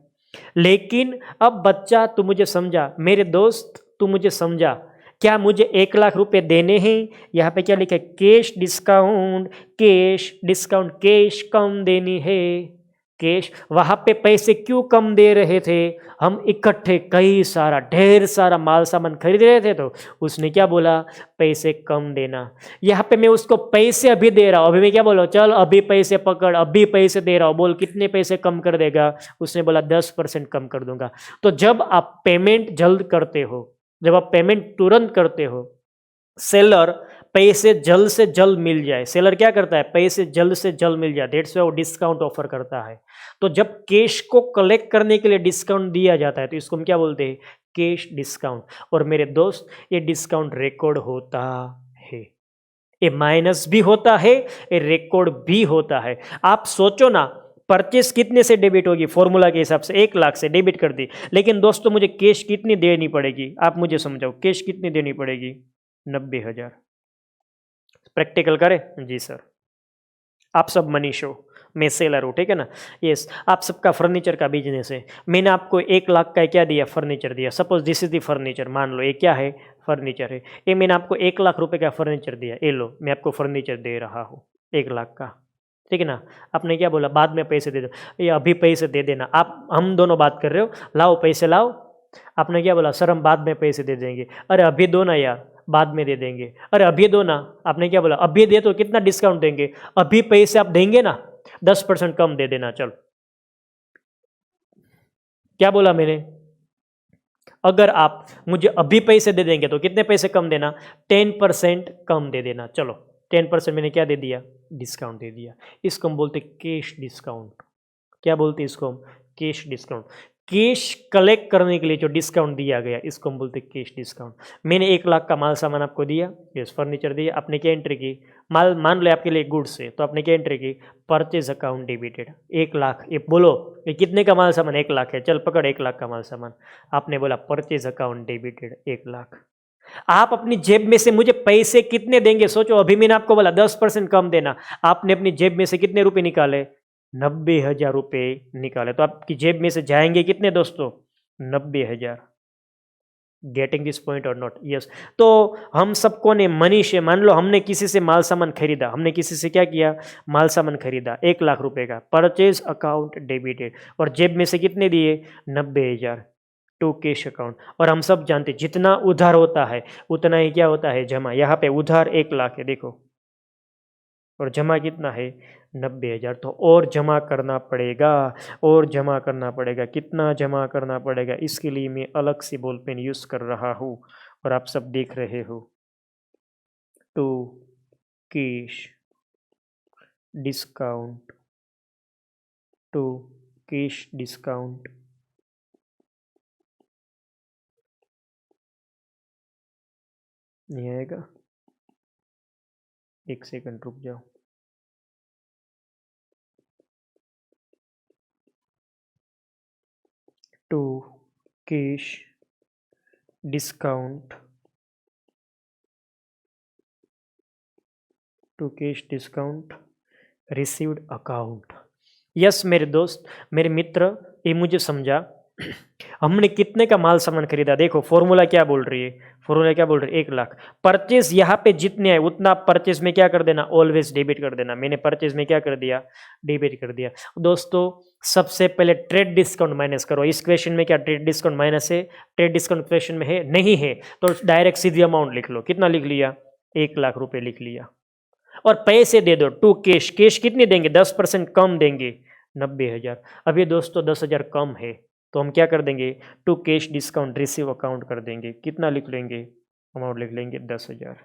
लेकिन अब बच्चा तू मुझे समझा, मेरे दोस्त तू मुझे समझा, क्या मुझे 1 लाख रुपए देने हैं? यहाँ पे क्या लिखा है? Cash discount. Cash discount, cash कम देनी है। कैश, वहां पे पैसे क्यों कम दे रहे थे? हम इकट्ठे कई सारा ढेर सारा माल सामान खरीद रहे थे, तो उसने क्या बोला? पैसे कम देना। यहाँ पे मैं उसको पैसे अभी दे रहा हूँ, अभी मैं क्या बोला, चल अभी पैसे पकड़, अभी पैसे दे रहा हूँ, बोल कितने पैसे कम कर देगा? उसने बोला 10% कम कर दूंगा। तो जब आप पेमेंट जल्द करते हो, जब आप पेमेंट तुरंत करते हो, सेलर पैसे जल्द से जल्द मिल जाए, सेलर क्या करता है? पैसे जल्द से जल्द मिल जाए, दैट्स व्हाई वो डिस्काउंट ऑफर करता है। तो जब कैश को कलेक्ट करने के लिए डिस्काउंट दिया जाता है, तो इसको हम क्या बोलते हैं? Cash discount. और मेरे दोस्त, ये डिस्काउंट रिकॉर्ड होता है, ये माइनस भी होता है, ये रिकॉर्ड भी होता है। आप सोचो ना, परचेस कितने से डेबिट होगी? फॉर्मूला के हिसाब से 1 लाख से डेबिट कर दी, लेकिन दोस्तों मुझे कैश कितनी देनी पड़ेगी? आप मुझे समझाओ, कैश कितनी देनी पड़ेगी? 90,000। प्रैक्टिकल करें? जी सर। आप सब मनीष हो, मैं सेलर हूँ, ठीक है ना। यस, आप सबका फर्नीचर का बिजनेस है। मैंने आपको 1 लाख का क्या दिया? फर्नीचर दिया। Suppose this is the furniture, मान लो ये क्या है? फर्नीचर है। ये मैंने आपको 1 लाख रुपए का फर्नीचर दिया, ये लो मैं आपको फर्नीचर दे रहा हूँ 1 लाख का, ठीक है ना। आपने क्या बोला? बाद में पैसे दे दो। ये अभी पैसे दे देना। आप, हम दोनों बात कर रहे हो, लाओ पैसे लाओ। आपने क्या बोला? सर हम बाद में पैसे दे देंगे। अरे अभी दो ना यार, बाद में दे देंगे। अरे अभी दो ना। आपने क्या बोला? अभी दे तो कितना डिस्काउंट देंगे? अभी पैसे आप देंगे ना, 10% कम दे देना। चलो, क्या बोला मैंने? अगर आप मुझे अभी पैसे दे देंगे तो कितने पैसे कम देना? 10% कम दे देना। चलो, 10% मैंने क्या दे दिया? डिस्काउंट दे दिया। इसको हम बोलते कैश डिस्काउंट। क्या बोलते हैं इसको हम? Cash discount. कैश कलेक्ट करने के लिए जो डिस्काउंट दिया गया, इसको हम बोलते हैं कैश डिस्काउंट। मैंने 1 लाख का माल सामान आपको दिया, यस फर्नीचर दिया, आपने क्या एंट्री की? माल मान लो आपके लिए गुड्स है, तो आपने क्या एंट्री की? Purchase account debited 1 lakh. ये बोलो, ये कितने का माल सामान? 1 लाख है, चल पकड़ 1 लाख का माल सामान। आपने बोला परचेज अकाउंट डेबिटेड 1 लाख। आप अपनी जेब में से मुझे पैसे कितने देंगे? सोचो, अभी मैंने आपको बोला 10% कम देना, आपने अपनी जेब में से कितने रुपए निकाले? 90,000 रुपए निकाले। तो आपकी जेब में से जाएंगे कितने दोस्तों? 90,000। गेटिंग दिस पॉइंट और नॉट? यस। तो हम सबको ने मनीष है, मान लो हमने किसी से माल सामान खरीदा, हमने किसी से क्या किया? माल सामान खरीदा 1 लाख रुपए का, परचेज अकाउंट डेबिटेड, और जेब में से कितने दिए? 90,000 टू कैश अकाउंट। और हम सब जानते जितना उधार होता है उतना ही क्या होता है? जमा। यहाँ पे उधार 1 लाख है देखो, और जमा कितना है? 90,000। तो और जमा करना पड़ेगा, और जमा करना पड़ेगा। कितना जमा करना पड़ेगा? इसके लिए मैं अलग से बॉल पेन यूज कर रहा हूँ, और आप सब देख रहे हो। To cash discount, to cash discount. नहीं आएगा? एक सेकंड रुक जाओ। To cash discount to cash discount received account. Yes मेरे दोस्त, मेरे मित्र, ये मुझे समझा। हमने कितने का माल सामान खरीदा, देखो फॉर्मूला क्या बोल रही है, फॉर्मूला क्या बोल रही है, 1 लाख। परचेज यहाँ पे जितने आए उतना परचेज में क्या कर देना, ऑलवेज डेबिट कर देना। मैंने परचेज में क्या कर दिया, डेबिट कर दिया। दोस्तों सबसे पहले ट्रेड डिस्काउंट माइनस करो। इस क्वेश्चन में क्या ट्रेड डिस्काउंट माइनस है, ट्रेड डिस्काउंट क्वेश्चन में है नहीं है, तो डायरेक्ट सीधी अमाउंट लिख लो। कितना लिख लिया, 1 लाख रुपए लिख लिया। और पैसे दे दो टू कैश। कैश कितने देंगे, 10% कम देंगे, 90,000। अभी दोस्तों 10,000 कम है, तो हम क्या कर देंगे, to cash discount receive account कर देंगे। कितना लिख लेंगे, अमाउंट लिख लेंगे 10,000।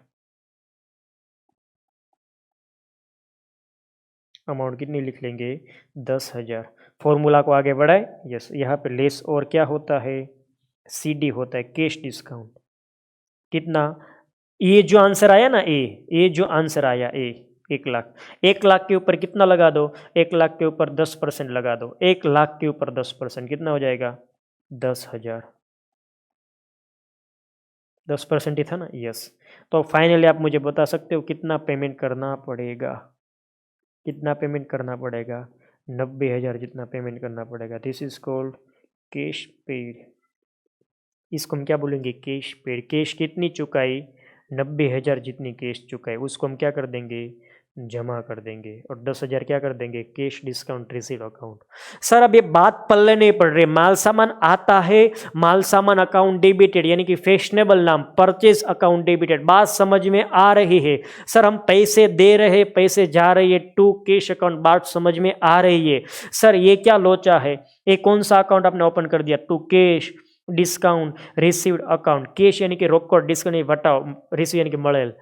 अमाउंट कितनी लिख लेंगे, 10,000। फॉर्मूला को आगे बढ़ाए। यस, यहाँ पे लेस और क्या होता है, सीडी होता है, कैश डिस्काउंट। कितना, ये जो आंसर आया ना, ये जो आंसर आया 1 लाख। 1 लाख के ऊपर कितना लगा दो, 1 लाख के ऊपर 10% लगा दो। 1 लाख के ऊपर 10% कितना हो जाएगा, 10,000। 10% ही था ना, यस। तो फाइनली आप मुझे बता सकते हो कितना पेमेंट करना पड़ेगा, कितना पेमेंट करना पड़ेगा, 90,000 जितना पेमेंट करना पड़ेगा। This is called cash paid. इसको हम क्या बोलेंगे, कैश पेड। कैश कितनी चुकाई, 90,000 जितनी कैश चुकाई, उसको हम क्या कर देंगे, जमा कर देंगे। और 10,000 क्या कर देंगे, cash discount receive account. Sir अब ये बात पल्ले नहीं पड़ रही, माल सामान आता है, माल सामान अकाउंट डेबिटेड, यानी कि फैशनेबल नाम परचेज अकाउंट डेबिटेड, बात समझ में आ रही है। सर हम पैसे दे रहे, पैसे जा रही है टू कैश अकाउंट, बात समझ में आ रही है। सर ये क्या लोचा है, ये कौन सा अकाउंट आपने ओपन कर दिया, to cash discount received account. Cash यानी कि रोकड़, डिस्काउंट वटाओ, रिसीव यानी कि मड़ेल।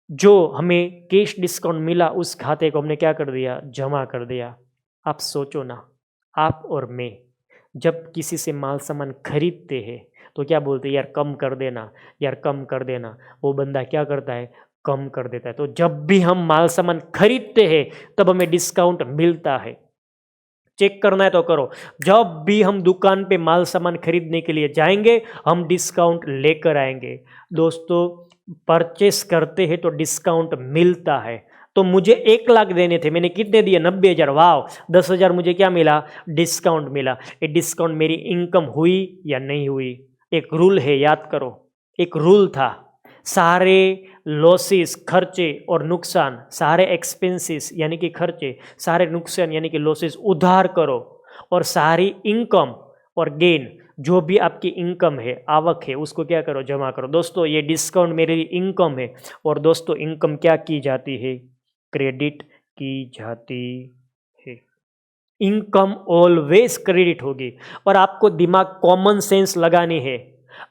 जो हमें कैश डिस्काउंट मिला उस खाते को हमने क्या कर दिया, जमा कर दिया। आप सोचो ना, आप और मैं जब किसी से माल सामान खरीदते हैं तो क्या बोलते हैं, यार कम कर देना, यार कम कर देना। वो बंदा क्या करता है, कम कर देता है। तो जब भी हम माल सामान खरीदते हैं तब हमें डिस्काउंट मिलता है। चेक करना है तो करो, जब भी हम दुकान पे माल सामान खरीदने के लिए जाएंगे हम डिस्काउंट लेकर आएंगे। दोस्तों परचेस करते हैं तो डिस्काउंट मिलता है। तो मुझे 1 लाख देने थे, मैंने कितने दिए, 90,000। वाह, 10,000 मुझे क्या मिला, डिस्काउंट मिला। ये डिस्काउंट मेरी इनकम हुई या नहीं हुई, एक रूल है, याद करो, एक रूल था। सारे लॉसेस, खर्चे और नुकसान, सारे एक्सपेंसेस यानी कि खर्चे, सारे नुकसान यानी कि लॉसेस उधार करो, और सारी इनकम और गेन, जो भी आपकी इनकम है, आवक है, उसको क्या करो, जमा करो। दोस्तों ये डिस्काउंट मेरी इनकम है, और दोस्तों इनकम क्या की जाती है, क्रेडिट की जाती है। इनकम ऑलवेज क्रेडिट होगी। और आपको दिमाग कॉमन सेंस लगानी है।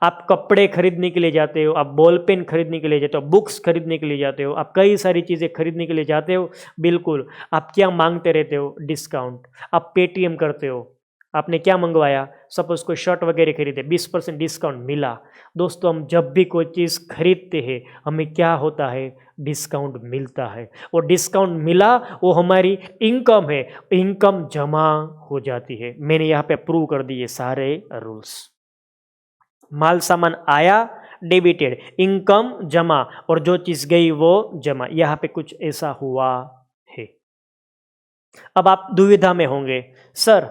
आप कपड़े खरीदने के लिए जाते हो, आप बॉल पेन खरीदने के लिए जाते हो, बुक्स खरीदने के लिए जाते हो, आप कई सारी चीज़ें खरीदने के लिए जाते हो, बिल्कुल आप क्या मांगते रहते हो, डिस्काउंट। आप पेटीएम करते हो, आपने क्या मंगवाया, सपोज कोई शर्ट वगैरह खरीदे, 20% डिस्काउंट मिला। दोस्तों हम जब भी कोई चीज़ खरीदते हैं हमें क्या होता है, डिस्काउंट मिलता है। और डिस्काउंट मिला वो हमारी इनकम है, इनकम जमा हो जाती है। मैंने यहाँ पे प्रूव कर दिए सारे रूल्स। माल सामान आया डेबिटेड, इनकम जमा, और जो चीज गई वो जमा। यहां पे कुछ ऐसा हुआ है। अब आप दुविधा में होंगे, सर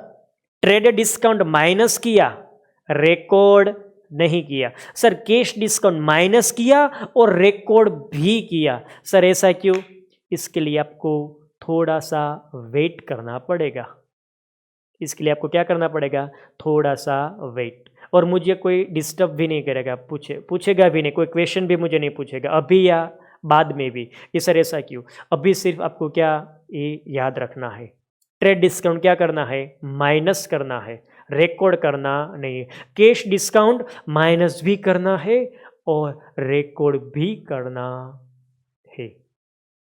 ट्रेड डिस्काउंट माइनस किया, रिकॉर्ड नहीं किया। सर कैश डिस्काउंट माइनस किया और रिकॉर्ड भी किया। सर ऐसा क्यों, इसके लिए आपको थोड़ा सा वेट करना पड़ेगा। इसके लिए आपको क्या करना पड़ेगा, थोड़ा सा वेट। और मुझे कोई डिस्टर्ब भी नहीं करेगा, पूछेगा भी नहीं, कोई क्वेश्चन भी मुझे नहीं पूछेगा अभी या बाद में भी। ये सर ऐसा क्यों, अभी सिर्फ आपको क्या ये याद रखना है, ट्रेड डिस्काउंट क्या करना है, माइनस करना है, रिकॉर्ड करना नहीं है। कैश डिस्काउंट माइनस भी करना है और रिकॉर्ड भी करना है।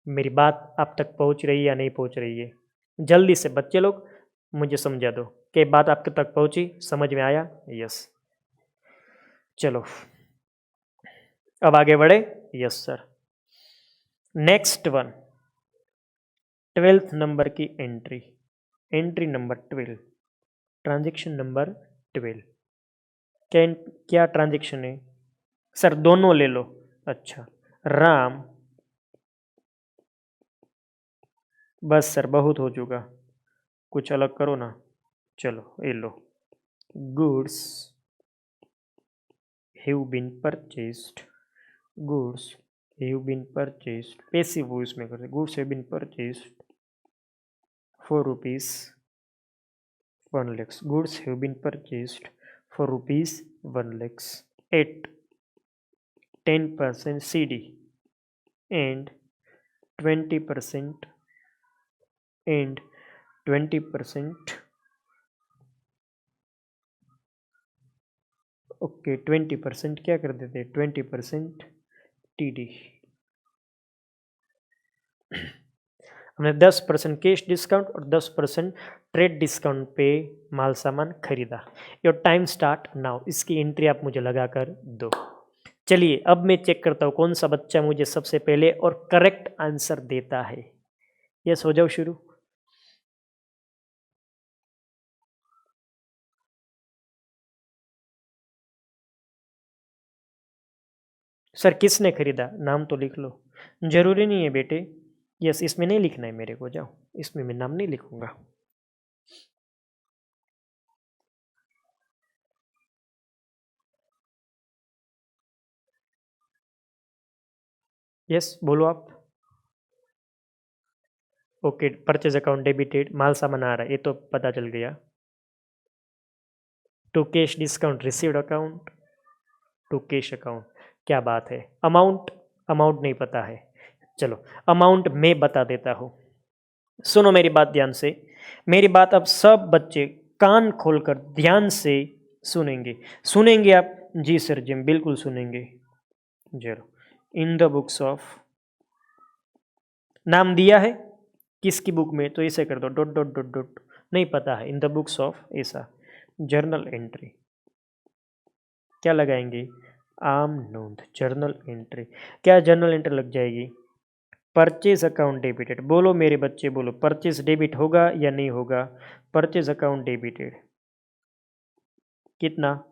मेरी बात आप तक पहुंच रही है या नहीं पहुंच रही है, जल्दी से बच्चे लोग मुझे समझा दो कि बात आपके तक पहुंची, समझ में आया। यस, चलो अब आगे बढ़े। Yes sir, next one, 12th नंबर की entry, entry number 12, transaction number 12। क्या क्या ट्रांजेक्शन है सर? दोनों ले लो। अच्छा, राम, बस सर बहुत हो चुका, कुछ अलग करो ना। चलो ये लो, goods have been purchased, goods have been purchased, passive voice में करते, goods have been purchased for rupees 1 lakhs, goods have been purchased for rupees 1 lakhs at 10% CD and 20% and 20%, okay 20% क्या कर देते, 20% TD। हमने 10% कैश डिस्काउंट और 10% ट्रेड डिस्काउंट पे माल सामान खरीदा। योर टाइम स्टार्ट नाउ, इसकी एंट्री आप मुझे लगा कर दो। चलिए अब मैं चेक करता हूँ कौन सा बच्चा मुझे सबसे पहले और करेक्ट आंसर देता है। यस, हो जाओ शुरू। सर किसने खरीदा, नाम तो लिख लो। जरूरी नहीं है बेटे, यस इसमें नहीं लिखना है मेरे को, जाओ इसमें मैं नाम नहीं लिखूंगा। यस बोलो आप। ओके, परचेज अकाउंट डेबिटेड, माल सामान आ रहा है ये तो पता चल गया। To cash discount received account, to cash account, क्या बात है। अमाउंट, अमाउंट नहीं पता है, चलो अमाउंट मैं बता देता हूँ। सुनो मेरी बात ध्यान से, मेरी बात अब सब बच्चे कान खोलकर ध्यान से सुनेंगे। सुनेंगे आप? जी सर जी, बिल्कुल सुनेंगे। जरूर। इन द बुक्स ऑफ, नाम दिया है किसकी बुक में तो इसे कर दो डॉट डॉट डॉट डॉट, नहीं पता है। इन द बुक्स ऑफ ऐसा, जर्नल एंट्री क्या लगाएंगे, आम नोंद, जर्नल एंट्री। क्या जर्नल एंट्री लग जाएगी, परचेज अकाउंट डेबिटेड। बोलो मेरे बच्चे बोलो, परचेज डेबिट होगा या नहीं होगा? परचेज अकाउंट डेबिटेड कितना,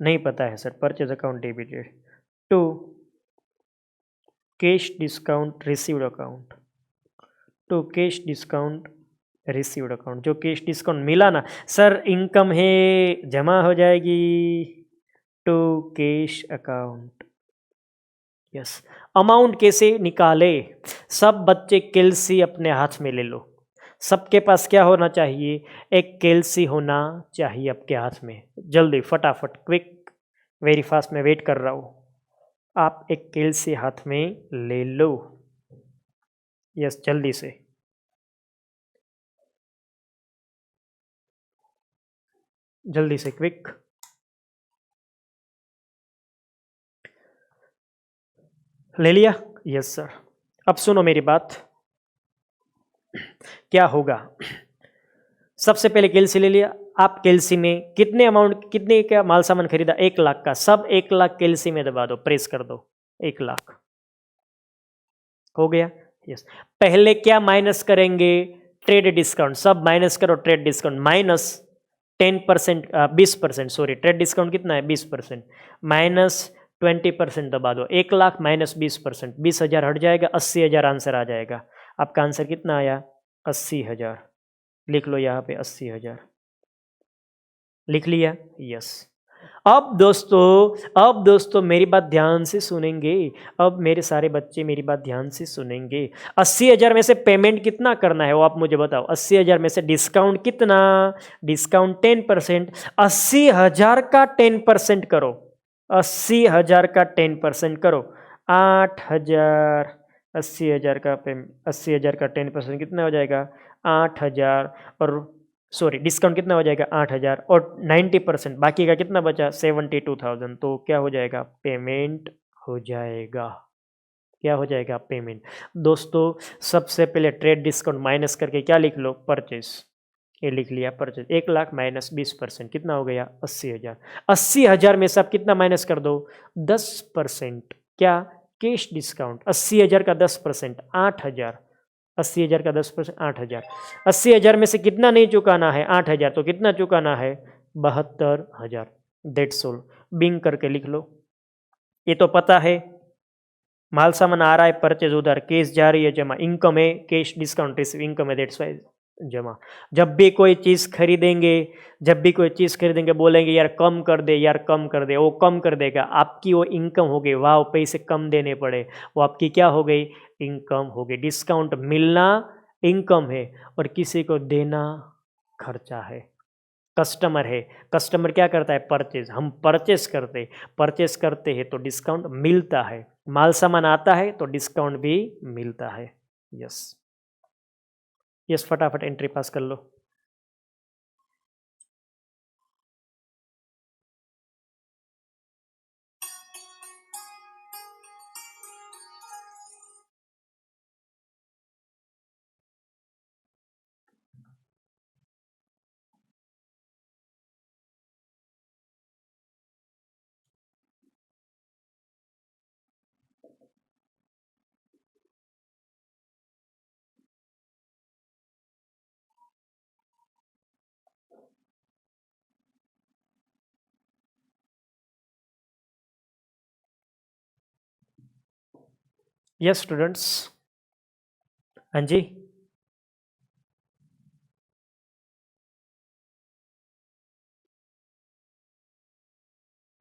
नहीं पता है sir. Purchase account debited to cash discount received account, to cash discount received account, जो कैश डिस्काउंट मिला ना सर, इनकम है जमा हो जाएगी to cash account. Yes, amount कैसे निकाले? सब बच्चे कैलसी अपने हाथ में ले लो। सबके पास क्या होना चाहिए, एक कैलसी होना चाहिए आपके हाथ में। जल्दी फटाफट, क्विक, वेरी फास्ट, मैं वेट कर रहा हूँ। आप एक कैलसी हाथ में ले लो। यस जल्दी से, जल्दी से, क्विक। ले लिया? Yes sir. अब सुनो मेरी बात, क्या होगा। सबसे पहले कैलसी ले लिया। आप कैलसी में कितने अमाउंट, कितने का माल सामान खरीदा, 1 लाख का, सब 1 लाख कैलसी में दबा दो, प्रेस कर दो, 1 लाख हो गया। यस, पहले क्या माइनस करेंगे, ट्रेड डिस्काउंट, सब माइनस करो। Trade discount minus 10%, 20%, sorry trade discount कितना है 20%, माइनस 20% दबा दो। 1 लाख माइनस 20%, 20,000 हट जाएगा, 80,000 आंसर आ जाएगा। आपका आंसर कितना आया, 80,000। लिख लो यहाँ पे 80,000, लिख लिया? यस। अब दोस्तों मेरी बात ध्यान से सुनेंगे। अब मेरे सारे बच्चे मेरी बात ध्यान से सुनेंगे। 80,000 में से पेमेंट कितना करना है वो आप मुझे बताओ। 80,000 में से डिस्काउंट कितना, डिस्काउंट 10%। 80,000 का 10% करो, 80,000 का 10% करो, 8,000। 80,000 का 80,000 का 10% कितना हो जाएगा, 8,000। और सॉरी डिस्काउंट कितना हो जाएगा, 8,000 और 90% बाकी का कितना बचा, 72,000। तो क्या हो जाएगा, पेमेंट हो जाएगा। क्या हो जाएगा, पेमेंट। दोस्तों सबसे पहले ट्रेड डिस्काउंट माइनस करके क्या लिख लो, परचेस। ये लिख लिया परचेज। 1 लाख माइनस 20% कितना हो गया, 80,000। 80,000 में से आप कितना माइनस कर दो, 10%। क्या, कैश डिस्काउंट। 80,000 का 10%, 8,000। 80,000 का 10%, 8,000। 80,000 में से कितना नहीं चुकाना है, 8,000। तो कितना चुकाना है, 72,000। That's all. बिंग करके लिख लो। ये तो पता है, माल सामान आ रहा है, परचेज उधार, कैश जा रही है जमा, इनकम है, कैश डिस्काउंट रिसीव, इनकम है, दैट्स वाई जमा। जब भी कोई चीज खरीदेंगे, जब भी कोई चीज खरीदेंगे बोलेंगे यार कम कर दे, यार कम कर दे, वो कम कर देगा, आपकी वो इनकम हो गई। वाह, पैसे कम देने पड़े, वो आपकी क्या हो गई, इनकम हो गई। डिस्काउंट मिलना इनकम है और किसी को देना खर्चा है। कस्टमर है, कस्टमर क्या करता है, परचेज, हम परचेज करते हैं तो डिस्काउंट मिलता है। माल सामान आता है तो डिस्काउंट भी मिलता है। यस यस, फटाफट एंट्री पास कर लो। यस स्टूडेंट्स, हाँ जी,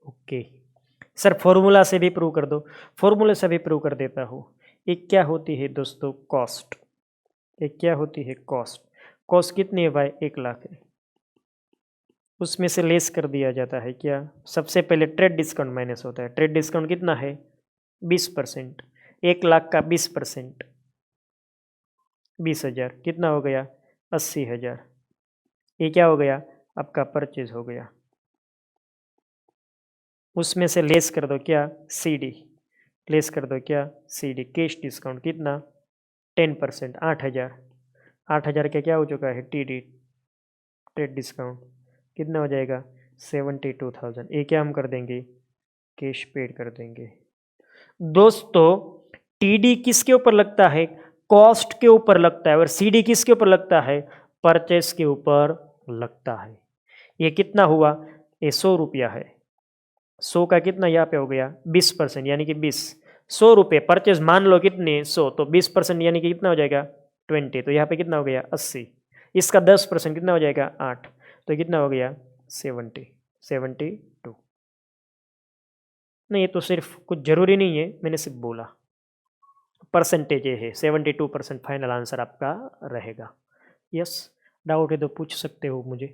ओके सर, फॉर्मूला से भी प्रूव कर दो। फॉर्मूले से भी प्रूव कर देता हूँ। एक क्या होती है दोस्तों, कॉस्ट। एक क्या होती है, कॉस्ट। कॉस्ट कितनी है भाई, 1,00,000 है। उसमें से लेस कर दिया जाता है क्या, सबसे पहले ट्रेड डिस्काउंट माइनस होता है। ट्रेड डिस्काउंट कितना है, 20%। 1,00,000 का 20%, 20,000 कितना हो गया, 80,000। ये क्या हो गया, आपका परचेज हो गया। उसमें से लेस कर दो क्या, सीडी, लेस कर दो क्या, सीडी। कैश डिस्काउंट कितना, 10%, 8,000। 8,000 का क्या हो चुका है, टीडी, ट्रेड डिस्काउंट कितना हो जाएगा, 72,000। ये क्या हम कर देंगे, कैश पेड कर देंगे। दोस्तों टीडी किसके ऊपर लगता है, कॉस्ट के ऊपर लगता है, और सीडी किसके ऊपर लगता है, परचेस के ऊपर लगता है। ये कितना हुआ, ये 100 रुपया है। 100 का कितना यहाँ पे हो गया, 20%, यानी कि 20। 100 रुपये परचेज मान लो कितने, 100, तो 20% यानी कि कितना हो जाएगा, 20। तो यहाँ पे कितना हो गया, 80। इसका 10% कितना हो जाएगा, 8। तो कितना हो गया, 70, 72। नहीं, ये तो सिर्फ कुछ जरूरी नहीं है, मैंने सिर्फ बोला। परसेंटेज ये है, 72% फाइनल आंसर आपका रहेगा। यस, डाउट है तो पूछ सकते हो मुझे।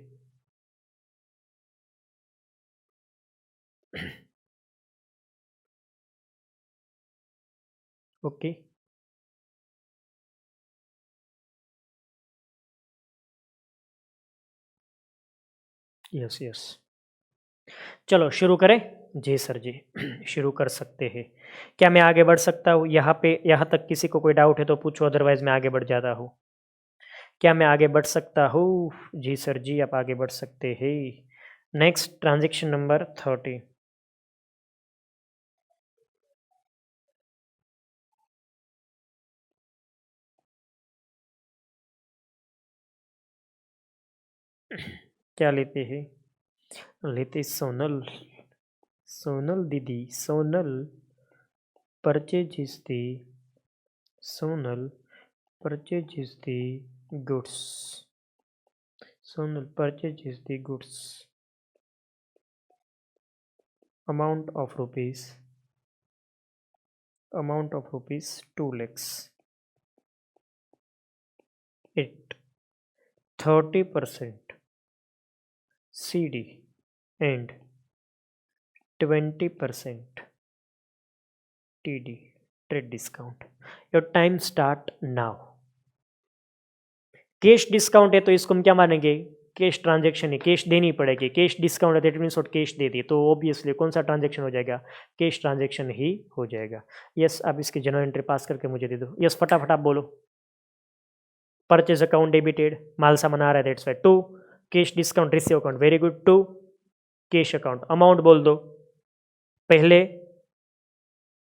ओके, यस यस, चलो शुरू करें। जी सर जी, शुरू कर सकते हैं। क्या मैं आगे बढ़ सकता हूँ, यहाँ पे, यहाँ तक किसी को कोई डाउट है तो पूछो, अदरवाइज मैं आगे बढ़ जाता हूँ। क्या मैं आगे बढ़ सकता हूँ, जी सर जी आप आगे बढ़ सकते हैं। Next transaction number 30। क्या लेते हैं, लेते सोनल, सोनल दीदी, Sonal purchases the, Sonal purchases the goods, Sonal purchases the goods, amount of rupees, amount of rupees 2 lakhs at 30% CD and 20% TD, trade discount. Your time start now. Cash discount है तो इसको हम क्या मानेंगे, कैश ट्रांजैक्शन है, कैश देनी पड़ेगी। कैश डिस्काउंट है दैट मीन्स और कैश दे दिए तो ऑब्वियसली कौन सा ट्रांजैक्शन हो जाएगा, कैश ट्रांजैक्शन ही हो जाएगा। यस, आप इसकी जनरल एंट्री पास करके मुझे दे दो। यस, फटाफट आप बोलो। परचेज अकाउंट डेबिटेड, माल सामान आ रहा है that's why 2। Cash discount receive account, very good 2। Cash account amount बोल दो, पहले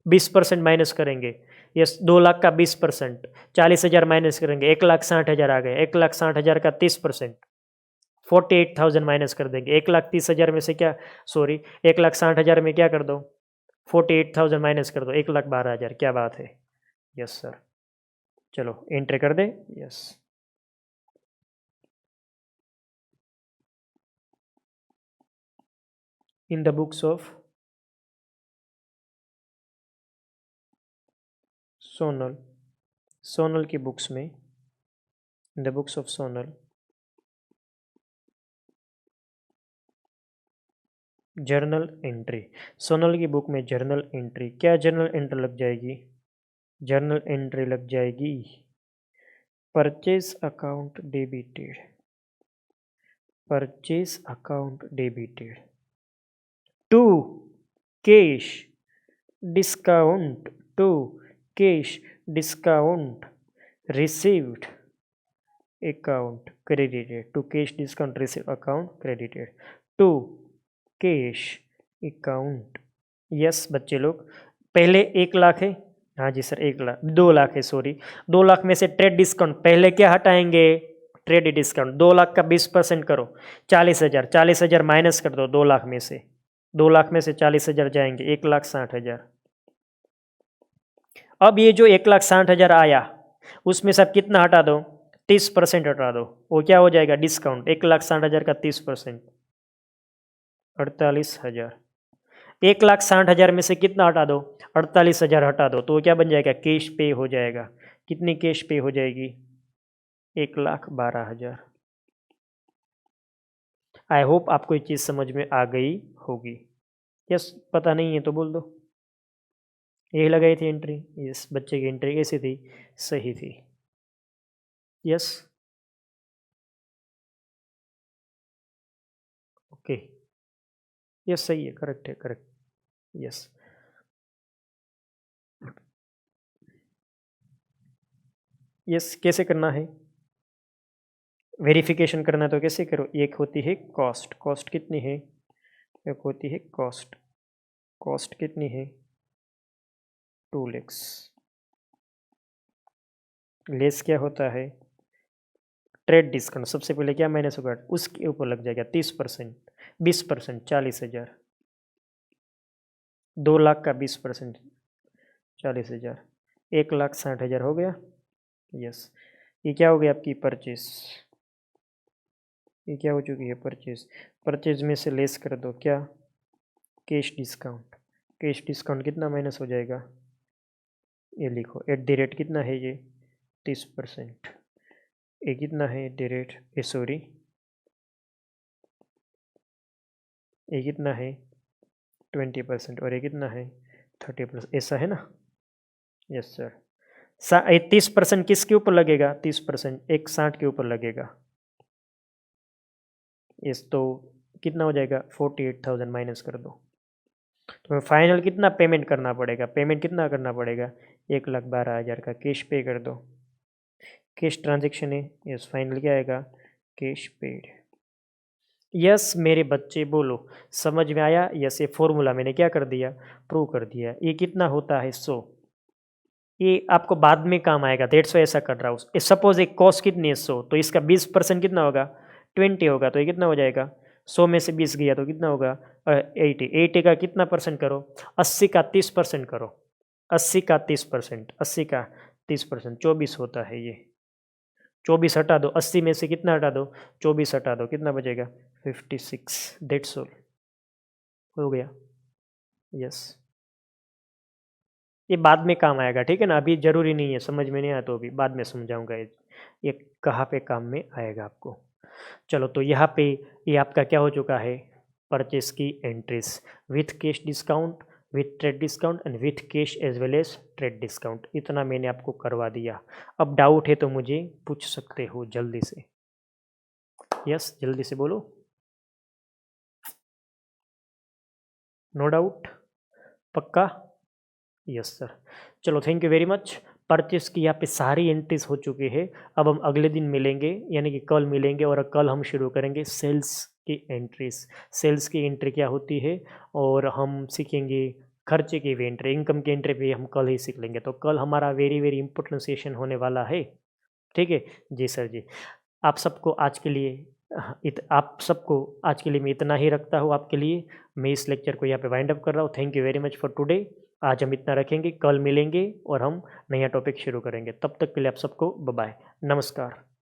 20% माइनस करेंगे। यस, 2 लाख का 20%, 40,000 माइनस करेंगे, 1,60,000 आ गए। 1,60,000 का 30%, 48,000 माइनस कर देंगे। 1,30,000 में से क्या, सॉरी 1,60,000 में क्या कर दो, 48,000 माइनस कर दो, 1,12,000। क्या बात है, यस सर। चलो एंट्री कर दे, yes. In the books of Sonal, Sonal की बुक्स में, in the books of Sonal, journal entry. Sonal की बुक में जर्नल एंट्री, क्या जर्नल एंट्री लग जाएगी, जर्नल एंट्री लग जाएगी purchase account debited, purchase account debited to cash discount, to cash discount received account credited, to cash discount receive account credited to cash account. Yes बच्चे लोग, पहले 1,00,000 है, हाँ जी सर 1,00,000, 2,00,000 है सॉरी, 2,00,000 में से ट्रेड डिस्काउंट पहले क्या हटाएंगे, ट्रेड डिस्काउंट 2,00,000 का 20% करो, 40,000, 40,000 माइनस कर दो 2,00,000 में से, 2,00,000 में से 40,000 जाएंगे, 1,60,000। अब ये जो 1,60,000 आया उसमें से आप कितना हटा दो, 30% हटा दो, वो क्या हो जाएगा डिस्काउंट, 1,60,000 का 30%, 48,000। 1,60,000 में से कितना हटा दो, 48,000 हटा दो, तो वो क्या बन जाएगा, कैश पे हो जाएगा। कितनी कैश पे हो जाएगी, 1,12,000। आई होप आपको ये चीज़ समझ में आ गई होगी। यस, पता नहीं है तो बोल दो। यही लगाई थी एंट्री, यस बच्चे की एंट्री कैसी थी, सही थी। यस ओके, यस सही है, करेक्ट है, करेक्ट, यस। यस कैसे करना है, वेरिफिकेशन करना है तो कैसे करो, एक होती है कॉस्ट, कॉस्ट कितनी है, एक होती है कॉस्ट, कॉस्ट कितनी है 2 लाख, लेस क्या होता है ट्रेड डिस्काउंट, सबसे पहले क्या माइनस होगा, उसके ऊपर लग जाएगा 30%, 20%, 40,000, 2,00,000 का 20%, 40,000, 1,60,000 हो गया। यस, ये क्या हो गया आपकी परचेस, ये क्या हो चुकी है परचेज, परचेज में से लेस कर दो क्या, कैश डिस्काउंट, कैश डिस्काउंट कितना माइनस हो जाएगा, ये लिखो एट द रेट कितना है ये 30%, ये कितना है एट द रेट, ये सॉरी ये कितना है 20%, और ये कितना है 30%, ऐसा है ना। यस सर, 30% किसके ऊपर लगेगा, 30% 1,60 के ऊपर लगेगा। यस, तो कितना हो जाएगा 48,000 माइनस कर दो, तो फाइनल कितना पेमेंट करना पड़ेगा, पेमेंट कितना करना पड़ेगा, 1,12,000 का कैश पे कर दो, कैश ट्रांजेक्शन है। यस, फाइनल क्या आएगा, कैश पेड। यस मेरे बच्चे बोलो, समझ में आया, यस ये फॉर्मूला मैंने क्या कर दिया, प्रूव कर दिया। ये कितना होता है 100, ये आपको बाद में काम आएगा, डेढ़ ऐसा कर रहा हूँ। सपोज एक कॉस्ट कितनी है 100, तो इसका 20% कितना होगा 20 होगा, तो ये कितना हो जाएगा 100 में से 20 गया तो कितना होगा 80, 80 का कितना परसेंट करो, 80 का 30% करो, 80 का 30%, 80 का 30%, 24 होता है ये, 24 हटा दो, 80 में से कितना हटा दो 24 हटा दो, कितना बचेगा 56, दैट्स ऑल, हो गया। यस, ये बाद में काम आएगा, ठीक है ना, अभी ज़रूरी नहीं है, समझ में नहीं आया तो अभी बाद में समझाऊंगा ये कहाँ पे काम में आएगा आपको। चलो तो यहाँ पे ये आपका क्या हो चुका है, परचेस की entries with cash discount, with trade discount and with cash as well as trade discount, इतना मैंने आपको करवा दिया। अब डाउट है तो मुझे पूछ सकते हो जल्दी से, यस जल्दी से बोलो, नो डाउट, पक्का, यस सर। चलो thank you very much. Purchase की यहाँ पे सारी एंट्रीज हो चुकी है। अब हम अगले दिन मिलेंगे, यानी कि कल मिलेंगे, और कल हम शुरू करेंगे सेल्स की एंट्रीज। सेल्स की एंट्री क्या होती है, और हम सीखेंगे खर्चे की भी एंट्री, इनकम की एंट्री भी हम कल ही सीख लेंगे। तो कल हमारा वेरी वेरी इंपॉर्टेंट सेशन होने वाला है, ठीक है जी सर जी। आप सबको आज के लिए आप सबको आज के लिए मैं इतना ही रखता हूँ आपके लिए। मैं इस लेक्चर को यहाँ पे वाइंड अप कर रहा हूँ। Thank you very much for today. आज हम इतना रखेंगे, कल मिलेंगे और हम नया टॉपिक शुरू करेंगे। तब तक के लिए आप सबको बाय बाय, नमस्कार।